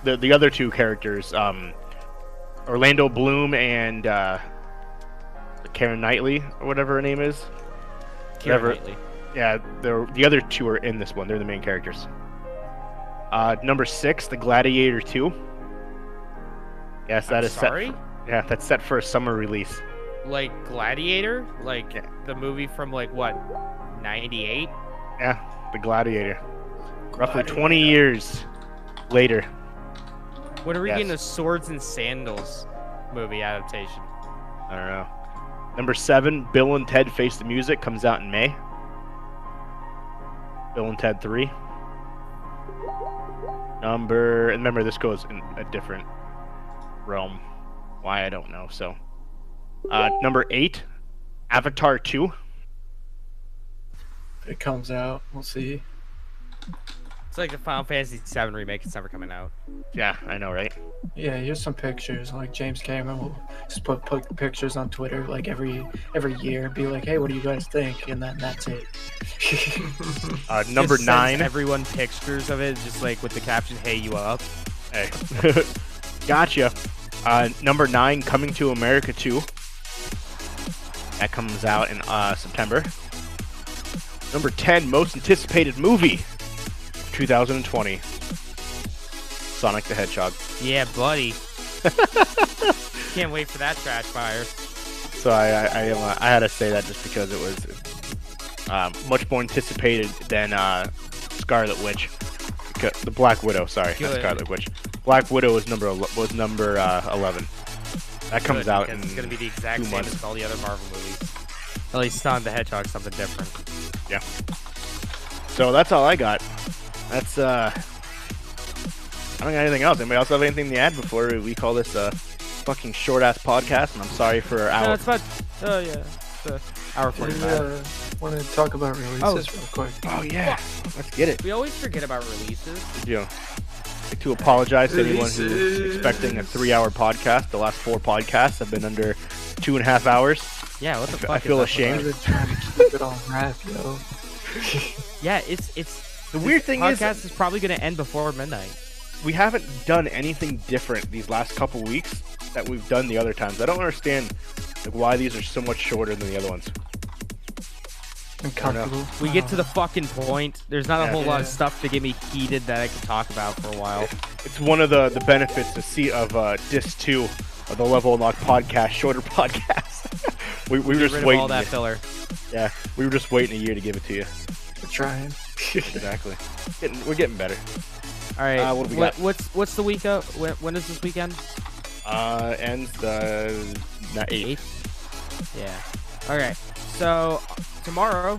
the other two characters, Orlando Bloom and Karen Knightley, or whatever her name is. Keira whatever. Knightley. Yeah, the other two are in this one. They're the main characters. Number 6, The Gladiator 2. Yes, that is Sorry? set. Yeah, that's set for a summer release. Like Gladiator? Like Yeah. the movie from like what? 98? Yeah, The Gladiator. Roughly 20 years later. When are we Yes. getting a Swords and Sandals movie adaptation? I don't know. Number 7, Bill and Ted Face the Music comes out in May. Bill and Ted 3. And remember, this goes in a different realm. Why, I don't know. So, number 8, Avatar 2. If it comes out, we'll see. It's like the Final Fantasy VII remake. It's never coming out. Yeah, I know, right? Yeah, here's some pictures. Like James Cameron will just put pictures on Twitter like every year, be like, "Hey, what do you guys think?" And then that's it. Number Just sends 9. everyone pictures of it, just like with the caption, "Hey, you up?" Hey. Gotcha. Number 9, Coming to America 2. That comes out in September. Number 10, most anticipated movie of 2020. Sonic the Hedgehog. Yeah, buddy. Can't wait for that trash fire. So I had to say that just because it was much more anticipated than Scarlet Witch. The Black Widow, sorry, not Good. Scarlet Witch. Black Widow was number 11. That comes Good, out because in it's gonna be the exact 2 same months. as all the other Marvel movies. At least Sonic the Hedgehog, something different. Yeah. So that's all I got. That's I don't got anything else. Anybody else have anything to add before we call this a fucking short ass podcast? And I'm sorry for No, our it's about. Oh yeah, it's hour 45. Want to talk about releases real quick? Oh yeah, let's get it. We always forget about releases. You know, I'd like to apologize to anyone who's Releases. expecting a 3-hour podcast. The last 4 podcasts have been under 2.5 hours. Yeah, what the fuck? I is feel up with ashamed. that? They're trying to keep it on wrap, yo. Yeah, it's The weird thing is, podcast is probably gonna end before midnight. we haven't done anything different these last couple weeks that we've done the other times. I don't understand like why these are so much shorter than the other ones. Uncomfortable. We get to the fucking point. There's not a Yeah. whole lot of Yeah. stuff to get me heated that I can talk about for a while. It's one of the benefits of Disc 2 of the Level Unlock podcast, shorter podcast. we were Get just rid of waiting. all that filler. Yeah, we were just waiting a year to give it to you. We're trying. Exactly. We're getting better. All right. What do we got? What's the week of? When is this weekend? Ends the 8th. Yeah. All right. So tomorrow,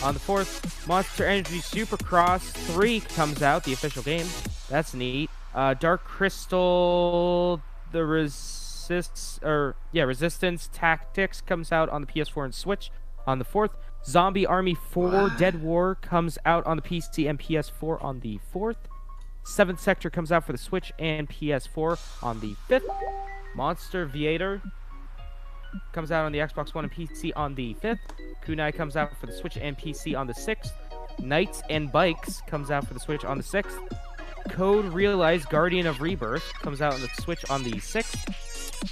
on the 4th, Monster Energy Supercross 3 comes out, the official game. That's neat. Dark Crystal, the Resistance Tactics comes out on the PS4 and Switch on the 4th. Zombie Army 4 Dead War comes out on the PC and PS4 on the 4th. 7th Sector comes out for the Switch and PS4 on the 5th. Monster Viator comes out on the Xbox One and PC on the 5th. Kunai comes out for the Switch and PC on the 6th. Knights and Bikes comes out for the Switch on the 6th. Code Realize Guardian of Rebirth comes out on the Switch on the 6th.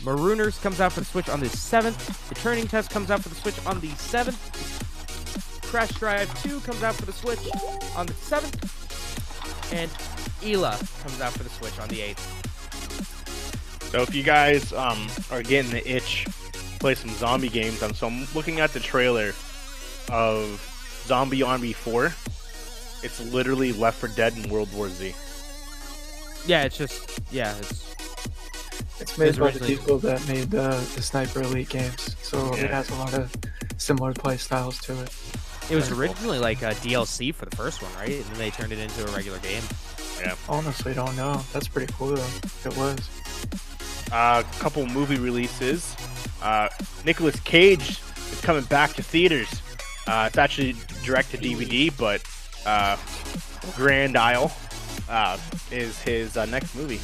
Marooners comes out for the Switch on the 7th. The Turning Test comes out for the Switch on the 7th. Crash Drive 2 comes out for the Switch on the 7th, and Ela comes out for the Switch on the 8th. So if you guys are getting the itch to play some zombie games, so I'm looking at the trailer of Zombie Army 4. It's literally Left 4 Dead and World War Z. Yeah, it's just, yeah, It's made by the originally- people that made the Sniper Elite games, so Yeah. it has a lot of similar play styles to it. it was originally like a DLC for the first one, right? And then they turned it into a regular game. Honestly, don't know. That's pretty cool though. It was. A couple movie releases. Nicolas Cage is coming back to theaters. It's actually direct to DVD, but Grand Isle is his next movie.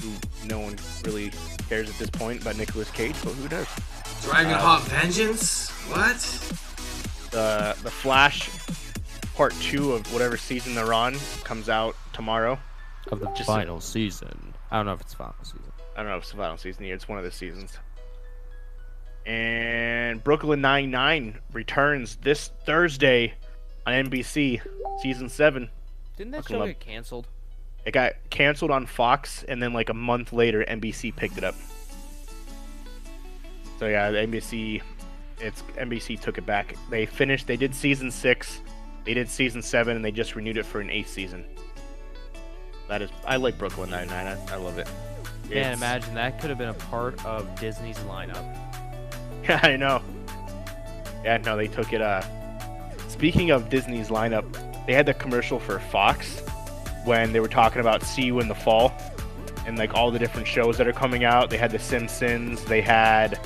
Who no one really cares at this point about Nicolas Cage, but who does? Dragonhawk Vengeance? What? The Flash Part 2 of whatever season they're on comes out tomorrow. Of the Just- final season. I don't know if it's final season. I don't know if it's the final season yet. It's one of the seasons. And Brooklyn Nine-Nine returns this Thursday on NBC, season 7. Didn't that Fucking show love- get canceled? It got canceled on Fox, and then like a month later, NBC picked it up. So yeah, the NBC took it back. They did season 6, they did season 7, and they just renewed it for an 8th season. I like Brooklyn Nine-Nine. I love it. Can't It's- imagine that could have been a part of Disney's lineup. Yeah, I know. Yeah, no, they took it. Speaking of Disney's lineup, they had the commercial for Fox when they were talking about See You in the Fall and like all the different shows that are coming out. They had The Simpsons, they had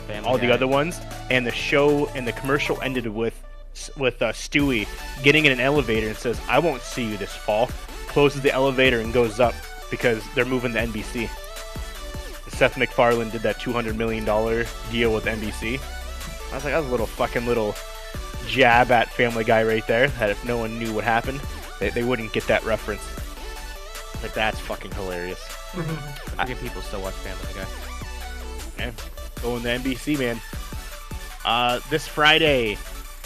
Family all the Guy. other ones, and the show and the commercial ended with Stewie getting in an elevator and says, "I won't see you this fall." Closes the elevator and goes up because they're moving to NBC. Seth MacFarlane did that $200 million deal with NBC. I was like, that was a little jab at Family Guy right there. That if no one knew what happened, they wouldn't get that reference. Like, that's fucking hilarious. I forget people still watch Family Guy. Yeah, going to NBC, man. This Friday.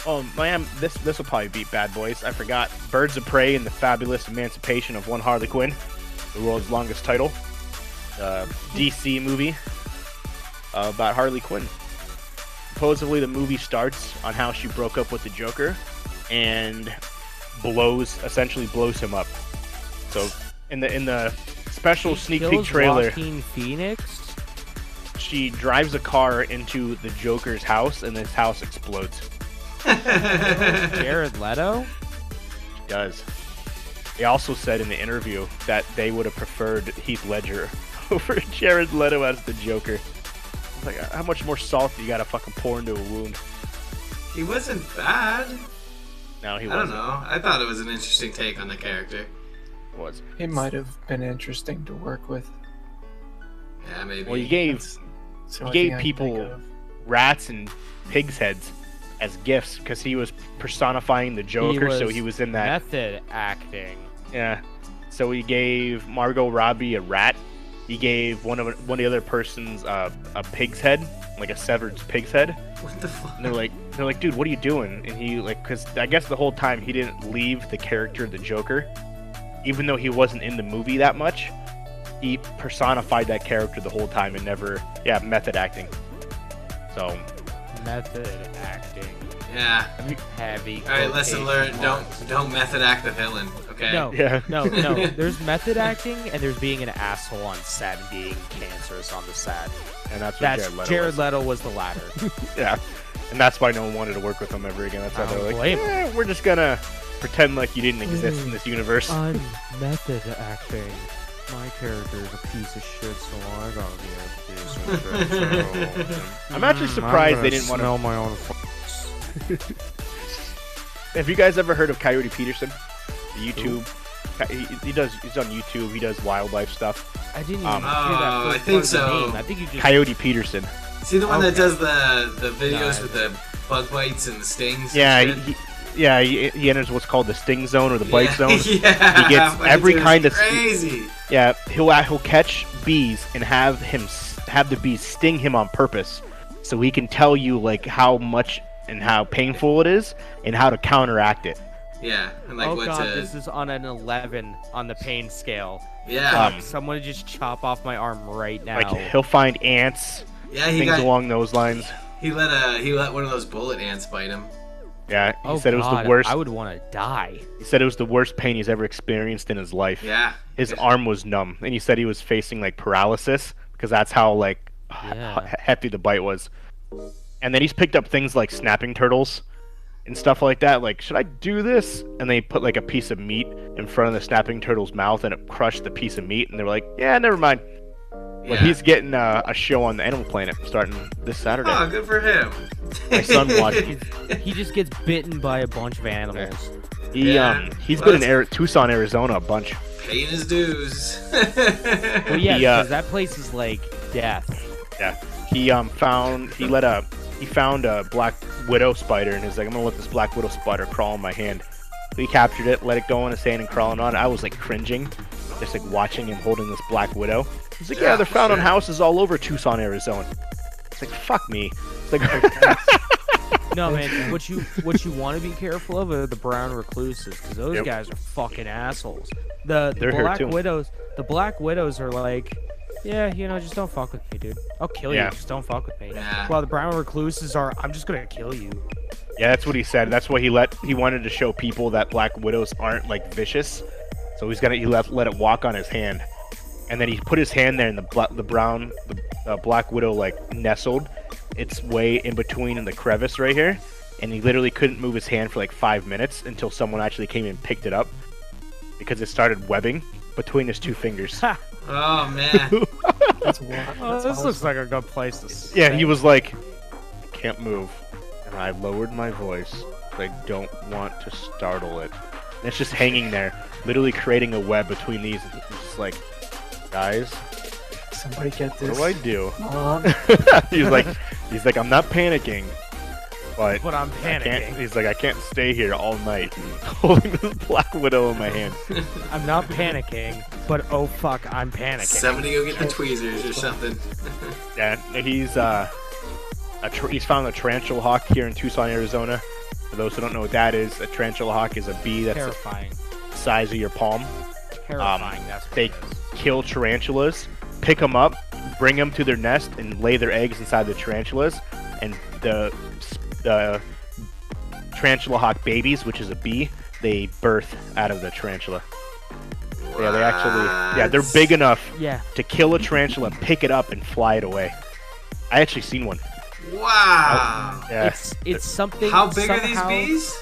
Oh man, this will probably beat Bad Boys. I forgot. Birds of Prey and the Fabulous Emancipation of One Harley Quinn, the world's longest title. DC movie about Harley Quinn. Supposedly, the movie starts on how she broke up with the Joker and essentially blows him up. So in the special sneak peek Kills trailer, Joaquin Phoenix? she drives a car into the Joker's house and his house explodes. Jared Leto? She does. They also said in the interview that they would have preferred Heath Ledger over Jared Leto as the Joker. It's like, how much more salt do you gotta fucking pour into a wound? He wasn't bad. No, he I don't wasn't. know. I thought it was an interesting take on the character. Was. It might have been interesting to work with. Yeah, maybe. Well, you gave That's the He only gave thing I can people- think of. rats and pigs' heads as gifts because he was personifying the Joker, so he was in that. Method acting. Yeah. So he gave Margot Robbie a rat. He gave one of the other person's a pig's head, like a severed pig's head. What the fuck? And they're like, dude, what are you doing? And he because I guess the whole time he didn't leave the character of the Joker, even though he wasn't in the movie that much. He personified that character the whole time and never, method acting. So Method acting. Yeah. Heavy. All right, lesson learned. Don't method act the villain. Okay. No, yeah, no. There's method acting and there's being an asshole on set and being cancerous on the set. and that's what That's Jared Leto was. was the latter. Yeah, and that's why no one wanted to work with him ever again. That's why I they were don't like, blame him. we're just gonna pretend like you didn't exist in this universe. I'm method acting. My character is a piece of shit, so I gotta be a piece of shit. I'm actually surprised they didn't want to. smell my own. Have you guys ever heard of Coyote Peterson? The YouTube. He's on YouTube. He does wildlife stuff. I didn't even Oh, hear that I first think part of the so. name. I think you just. Coyote Peterson. See the one that Okay. does the videos No, with the bug bites and the stings? Yeah, and shit? he enters what's called the sting zone or the bite Yeah, zone. Yeah. He gets fucking every dude's kind of- crazy. Yeah, he'll catch bees and have the bees sting him on purpose, so he can tell you like how much and how painful it is and how to counteract it. Yeah, and like Oh what god, to. this is on an 11 on the pain scale. Yeah. Fuck, someone just chop off my arm right now. Like he'll find ants, Yeah, he things got. along those lines. He let one of those bullet ants bite him. Yeah, he Oh said it was god, the worst. I would want to die. He said it was the worst pain he's ever experienced in his life. Yeah. His arm was numb, and he said he was facing like paralysis because that's how like Yeah. hefty the bite was. And then he's picked up things like snapping turtles and stuff like that. Like, should I do this? And they put like a piece of meat in front of the snapping turtle's mouth, and it crushed the piece of meat. And they were like, "Yeah, never mind." But Yeah. he's getting a show on the Animal Planet starting this Saturday. Oh, good for him. My son watched. He just gets bitten by a bunch of animals. He's Well, been in Tucson, Arizona a bunch. Paying his dues. Well, yeah, He, because that place is like death. Yeah, he found a black widow spider, and he's like, I'm gonna let this black widow spider crawl on my hand. So he captured it, let it go on his hand, and crawling on it. I was like cringing, just like watching him holding this black widow. He's like, yeah, they're found on houses all over Tucson, Arizona. It's like, fuck me. It's like, No, man, what you want to be careful of are the brown recluses, because those Yep. guys are fucking assholes. The They're here, black too. widows are like, yeah, you know, just don't fuck with me, dude. I'll kill Yeah. you, just don't fuck with me. Yeah. While the brown recluses are, I'm just gonna kill you. yeah, that's what he said. That's why he wanted to show people that black widows aren't like vicious. So he let it walk on his hand, and then he put his hand there, and the black widow like nestled its way in between in the crevice right here, and he literally couldn't move his hand for like 5 minutes until someone actually came and picked it up because it started webbing between his two fingers. Ha! Oh man. That's wild. Oh, That's this awesome. looks like a good place to stay. Yeah, he was like, I can't move, and I lowered my voice, but I don't want to startle it. And it's just hanging there, literally creating a web between these. And he's just like, guys, Somebody get what this. do I do? Mom. he's like, I'm not panicking, but But I'm I can't. panicking. He's like, I can't stay here all night holding this black widow in my hand. I'm not panicking, but oh fuck, I'm panicking. Somebody go get the tweezers or something. Yeah, he's found a tarantula hawk here in Tucson, Arizona. For those who don't know what that is, a tarantula hawk is a bee that's Terrifying. the size of your palm. Terrifying. That's what They it is. kill tarantulas, pick them up, bring them to their nest, and lay their eggs inside the tarantulas. And the tarantula hawk babies, which is a bee, they birth out of the tarantula. Yeah, they actually, yeah, they're big enough Yeah. to kill a tarantula, pick it up, and fly it away. I actually seen one. Wow. Yeah, It's something. How big are these somehow bees?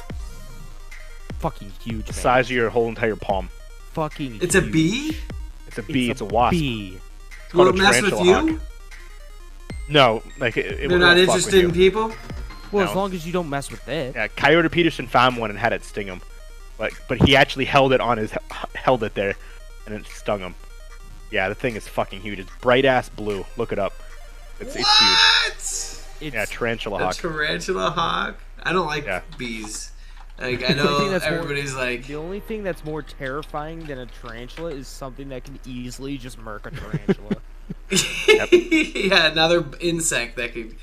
Fucking huge. the Man. size of your whole entire palm. Fucking. It's a huge. bee? It's a bee. It's a wasp. Bee. It's Will called it a mess with tarantula you? hawk. No, like it They're won't not fuck with interested you. in people? Well, No. as long as you don't mess with it. Yeah, Coyote Peterson found one and had it sting him, but he actually held it there, and it stung him. Yeah, the thing is fucking huge. It's bright ass blue. Look it up. It's huge. What? It's Yeah, tarantula A hawk. tarantula hawk? I don't like Yeah. bees. Like, I The only thing know that's more- everybody's like, the only thing that's more terrifying than a tarantula is something that can easily just murk a tarantula. yeah, another insect that could.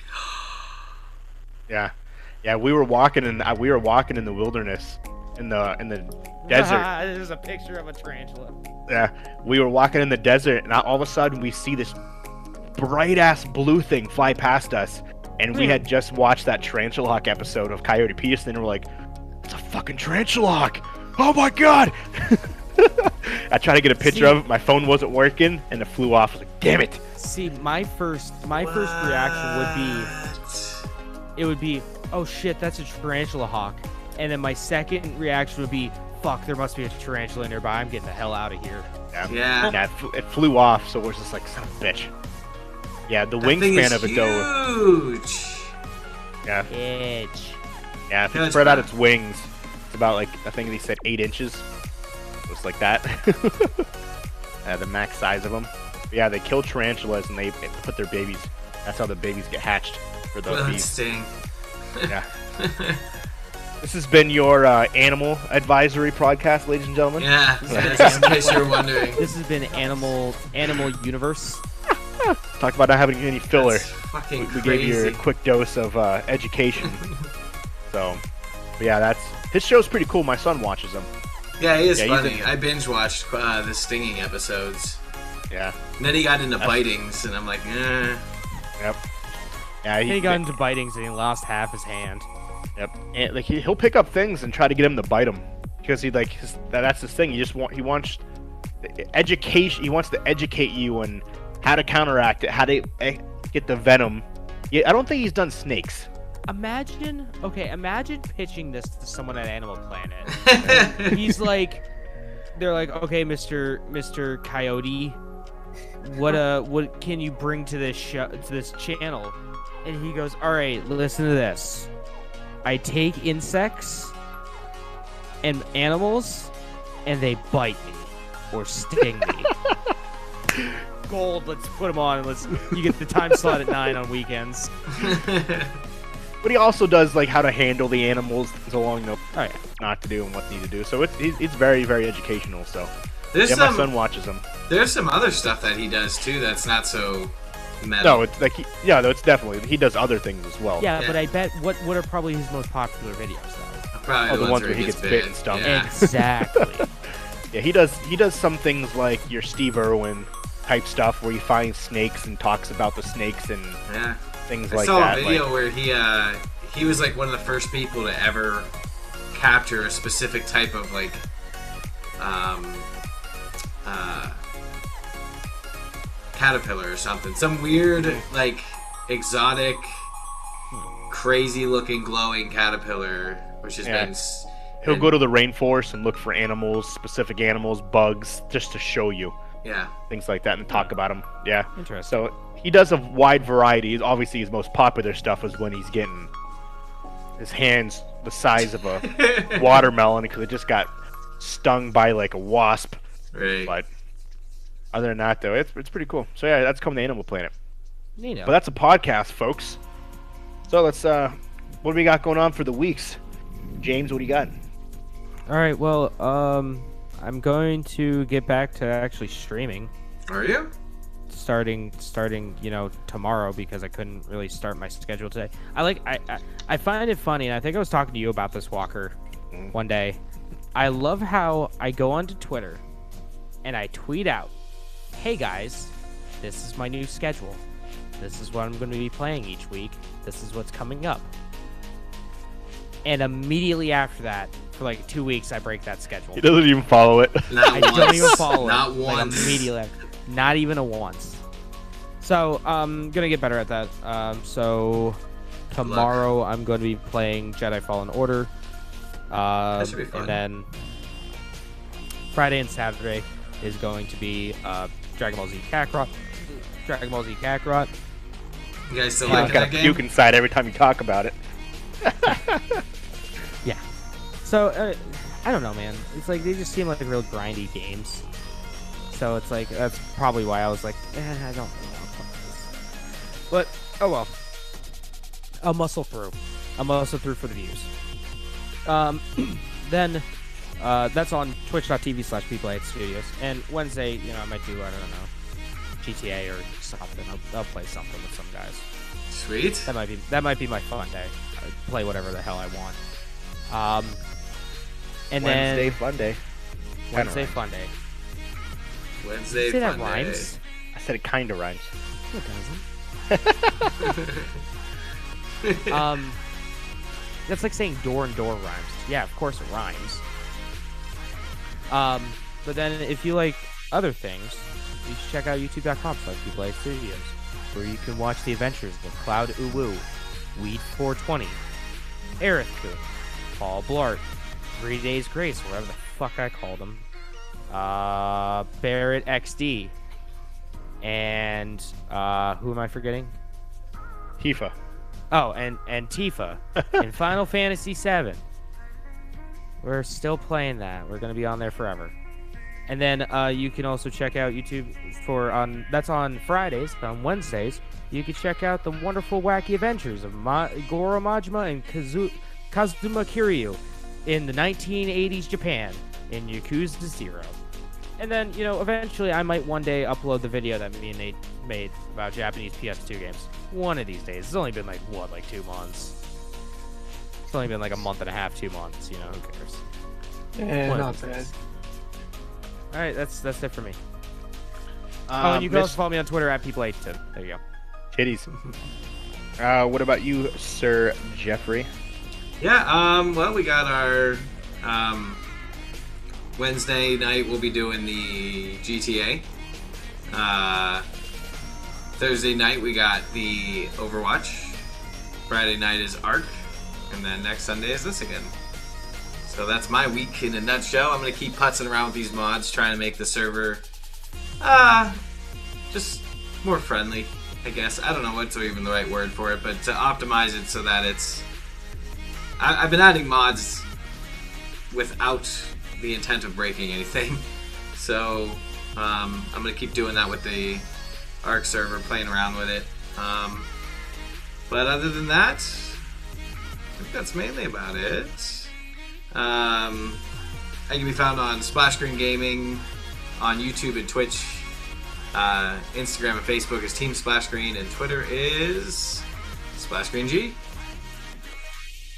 Yeah, yeah. We were walking in the wilderness, in the desert. There's a picture of a tarantula. Yeah, we were walking in the desert, and all of a sudden we see this bright ass blue thing fly past us, and we had just watched that tarantula hawk episode of Coyote Peterson, and we're like, "It's a fucking tarantula hawk! Oh my god!" I tried to get a picture of it, my phone wasn't working, and it flew off. I was like, damn it! See, my first reaction would be, oh shit, that's a tarantula hawk. And then my second reaction would be, fuck, there must be a tarantula nearby. I'm getting the hell out of here. Yeah. Yeah, it flew off, so we're just like, son of a bitch. Yeah, the That thing wingspan is of it though. huge. Yeah, Edge. yeah. If Yeah, it it's spread out fine. its wings, it's about like I think they said 8 inches. Just like that. The max size of them. But yeah, they kill tarantulas and they put their babies. That's how the babies get hatched for those Well, that bees. sting. Yeah. This has been your animal advisory podcast, ladies and gentlemen. Yeah, just in case you're wondering. This has been Animal Universe. Talk about not having any filler. That's fucking We gave you a crazy. quick dose of education. So, but yeah, that's his show's pretty cool. My son watches them. Yeah, he is Yeah, he's funny. in- I binge watched the stinging episodes. Yeah. And then he got into bitings, and I'm like, Yep. Yeah, He got into bitings and he lost half his hand. Yep. And like he'll pick up things and try to get him to bite him because that's his thing. He wants education. He wants to educate you on how to counteract it, how to get the venom. Yeah, I don't think he's done snakes. Imagine pitching this to someone at Animal Planet. He's like, they're like, okay, Mr. Coyote, what can you bring to this channel? And he goes, all right, listen to this. I take insects and animals, and they bite me or sting me. Gold, let's put them on. You get the time slot at 9 on weekends. But he also does like how to handle the animals along the Oh yeah. not to do and what they need to do. So it's very, very educational. So there's my son watches them. There's some other stuff that he does too that's not so metal. No, it's like it's definitely he does other things as well. Yeah, but I bet what are probably his most popular videos though? Probably the ones where he gets bit and stung. Yeah. Exactly. Yeah, he does some things like your Steve Irwin type stuff where he finds snakes and talks about the snakes and things like that. I saw a video where he was like one of the first people to ever capture a specific type of like caterpillar or something. Some weird like exotic crazy looking glowing caterpillar which has been he'll go to the rainforest and look for animals, specific animals, bugs, just to show you. Yeah. Things like that and talk about them. Yeah. Interesting. So he does a wide variety. Obviously, his most popular stuff is when he's getting his hands the size of a watermelon because it just got stung by like a wasp. Right. But other than that, though, it's pretty cool. So yeah, that's coming to Animal Planet. Neato. But that's a podcast, folks. So let's what do we got going on for the weeks? James, what do you got? All right. Well, I'm going to get back to actually streaming. Are you? Starting, tomorrow because I couldn't really start my schedule today. I find it funny, and I think I was talking to you about this, Walker, one day. I love how I go onto Twitter and I tweet out, "Hey guys, this is my new schedule. This is what I'm going to be playing each week. This is what's coming up." And immediately after that, for like 2 weeks, I break that schedule. He doesn't even follow it. Not once. Don't even follow Not it. once. Like immediately after. Not even a once. So I'm gonna get better at that. So tomorrow I'm going to be playing Jedi Fallen Order. That should be fun. And then Friday and Saturday is going to be Dragon Ball Z Kakarot. Dragon Ball Z Kakarot. You guys still I liking got that a game? puke inside every time you talk about it. Yeah. So I don't know, man. It's like they just seem like real grindy games. So it's like that's probably why I was like, I don't really want to play this. But oh well. I'll muscle through. For the views. Then that's on twitch.tv/PPlayItStudios. And Wednesday, I might do, I don't know, GTA or something. I'll play something with some guys. Sweet. That might be my fun day. I play whatever the hell I want. And Wednesday then fun day. Wednesday fun day. Wednesday Say fun that day. rhymes. I said it kind of rhymes. It doesn't. That's like saying door and door rhymes. Yeah, of course it rhymes. But then if you like other things, you should check out youtube.com/PPlayStudios, where you can watch the adventures of Cloud Uwu, Weed 420, Aerith Coon, Paul Blart, 3 Days Grace, whatever the fuck I called him, Barrett XD, and who am I forgetting? Tifa. Oh, and Tifa in Final Fantasy VII. We're still playing that. We're gonna be on there forever. And then you can also check out YouTube that's on Fridays, but on Wednesdays you can check out the wonderful wacky adventures of Goro Majima and Kazuma Kiryu in the 1980s Japan in Yakuza 0. And then, eventually I might one day upload the video that me and Nate made about Japanese PS2 games. One of these days. It's only been like 2 months. It's only been like a month and a half, 2 months. You know, who cares? Yeah, One of not these bad. days. All right, that's it for me. Oh, and you can Miss also follow me on Twitter at people810. There you go. Titties. What about you, Sir Jeffrey? Yeah, well, we got our Wednesday night, we'll be doing the GTA. Thursday night, we got the Overwatch. Friday night is Ark. And then next Sunday is this again. So that's my week in a nutshell. I'm going to keep putzing around with these mods, trying to make the server just more friendly, I guess. I don't know what's even the right word for it, but to optimize it so that it's... I've been adding mods without the intent of breaking anything. So I'm going to keep doing that with the Arc server, playing around with it. But other than that, I think that's mainly about it. I can be found on Splash Screen Gaming, on YouTube and Twitch. Instagram and Facebook is Team Splash Screen, and Twitter is Splash Screen G.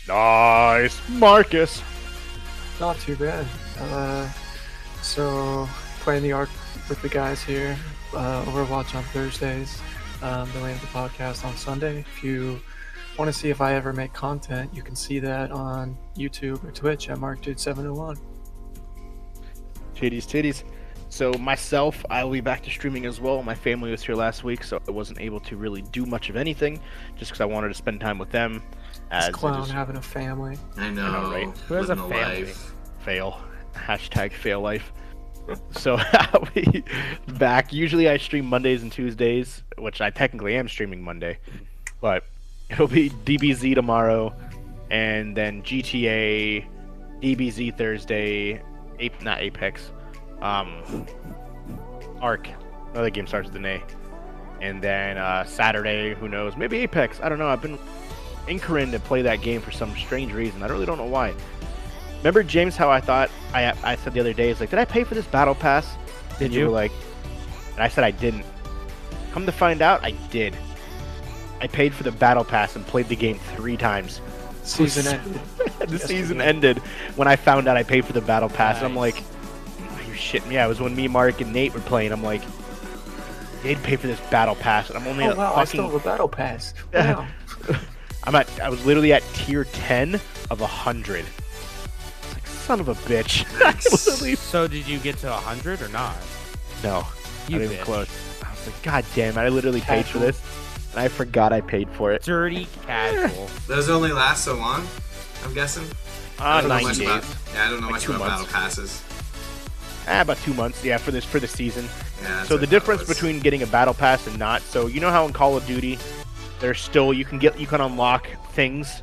Nice, Marcus. Not too bad. So playing the Arc with the guys here. Overwatch on Thursdays. Then we have the podcast on Sunday. If you want to see if I ever make content, you can see that on YouTube or Twitch at MarkDude701. Titties. So myself, I will be back to streaming as well. My family was here last week, so I wasn't able to really do much of anything, just because I wanted to spend time with them. This clown having a family. I know, I know, right? Who has a living the family? life. Fail. Hashtag fail life. So I'll be back. Usually I stream Mondays and Tuesdays, which I technically am streaming Monday, but it'll be DBZ tomorrow, and then GTA, DBZ Thursday, not Apex, Arc. Another game starts with an A, and then Saturday, who knows? Maybe Apex. I don't know. I've been incurring to play that game for some strange reason. I really don't know why. Remember, James, how I thought I said the other day, it's like, did I pay for this battle pass? Did You you? were like, and I said I didn't. Come to find out, I did. I paid for the battle pass and played the game 3 times. Season ended. The Yes, season we did. ended when I found out I paid for the battle pass. And I'm Nice. like, are you shitting me? Yeah, it was when me, Mark, and Nate were playing. I'm like, they'd pay for this battle pass, and I'm only Oh at wow, I still fucking. have a battle pass. Wow. I was literally at tier 10 of 100. Like, son of a bitch. I literally, So did you get to 100 or not? no, You not even bitch. close. I was like, God damn it! I literally paid for Casual. this, and I forgot I paid for it. Dirty casual. Those only last so long, I'm guessing. I don't know 90 much days. about. Yeah, I don't know Like much 2 about months. battle passes. About 2 months. Yeah, for the season. Yeah, that's So what the I thought it difference was. between getting a battle pass and not. So you know how in Call of Duty, there's still you can unlock things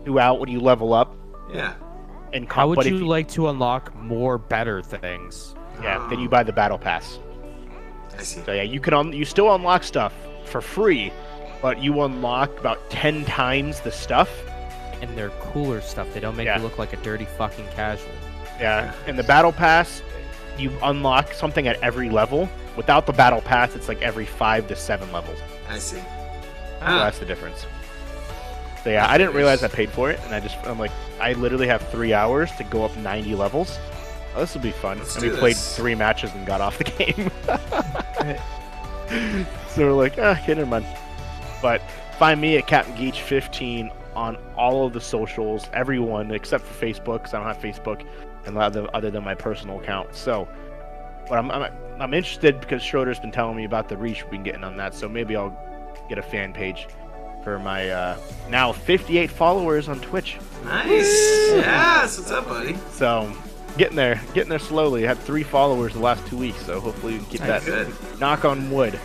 throughout when you level up. Yeah. And How would but if you like to unlock more better things? Yeah, then you buy the battle pass. I see. So yeah, you still unlock stuff for free, but you unlock about 10 times the stuff. And they're cooler stuff. They don't make Yeah. you look like a dirty fucking casual. Yeah, and the battle pass, you unlock something at every level. Without the battle pass, it's like every 5 to 7 levels. I see. So Ah, that's the difference. So yeah, I didn't realize I paid for it, and I'm like, I literally have 3 hours to go up 90 levels. Oh, this will be fun. Let's And do we played this. 3 matches and got off the game. Right. So we're like, okay, never mind. But find me at Captain Geach 15 on all of the socials, everyone except for Facebook, because I don't have Facebook, and other than my personal account. So, but I'm interested because Schroeder's been telling me about the reach we've been getting on that. So maybe I'll get a fan page for my now 58 followers on Twitch. nice. Yeah, that's what's up, buddy. So getting there slowly. I had 3 followers the last 2 weeks, so hopefully we can keep that. Good. Knock on wood.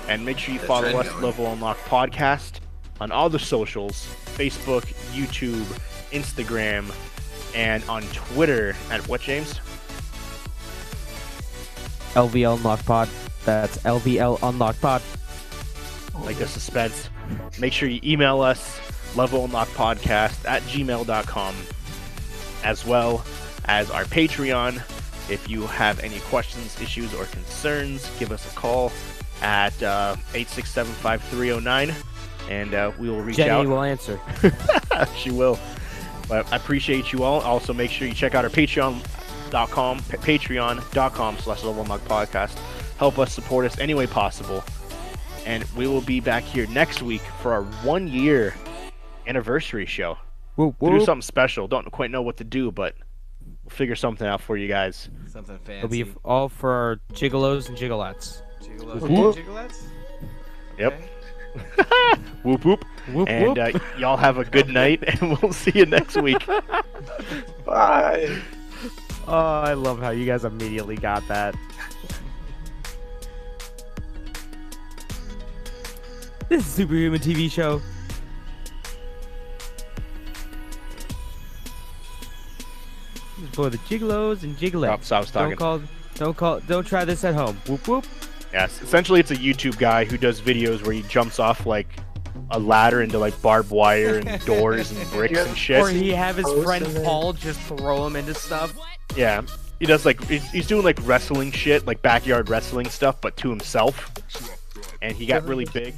And make sure you The follow trend us, going. Level Unlock Podcast, on all the socials, Facebook, YouTube, Instagram, and on Twitter at what, James? LVL Unlocked Pod. That's LVL Unlocked Pod. Like the suspense. Make sure you email us, levelunlockpodcast@gmail.com, as well as our Patreon. If you have any questions, issues, or concerns, give us a call at 867-5309, and we will reach Jenny out. will answer. She will. But I appreciate you all. Also, make sure you check out our patreon.com/levelmugpodcast. Help us support us any way possible. And we will be back here next week for our 1-year anniversary show. Whoop, To do whoop. something special. Don't quite know what to do, but we'll figure something out for you guys. Something fancy. It'll be all for our gigolos and gigolettes. Gigolos Whoop. and gigolettes? Yep. Okay. Whoop whoop. Whoop, And whoop. y'all have a good night, and we'll see you next week. Bye. Oh, I love how you guys immediately got that. This is Superhuman TV show. This is for the gigolos and gigolettes. Stop talking. Don't try this at home. Whoop whoop. Yes, essentially it's a YouTube guy who does videos where he jumps off like a ladder into like barbed wire and doors and bricks and Or shit. he have his Post friend and then- Paul just throw him into stuff. Yeah, he does like he's doing like wrestling shit, like backyard wrestling stuff, but to himself. And he got really big.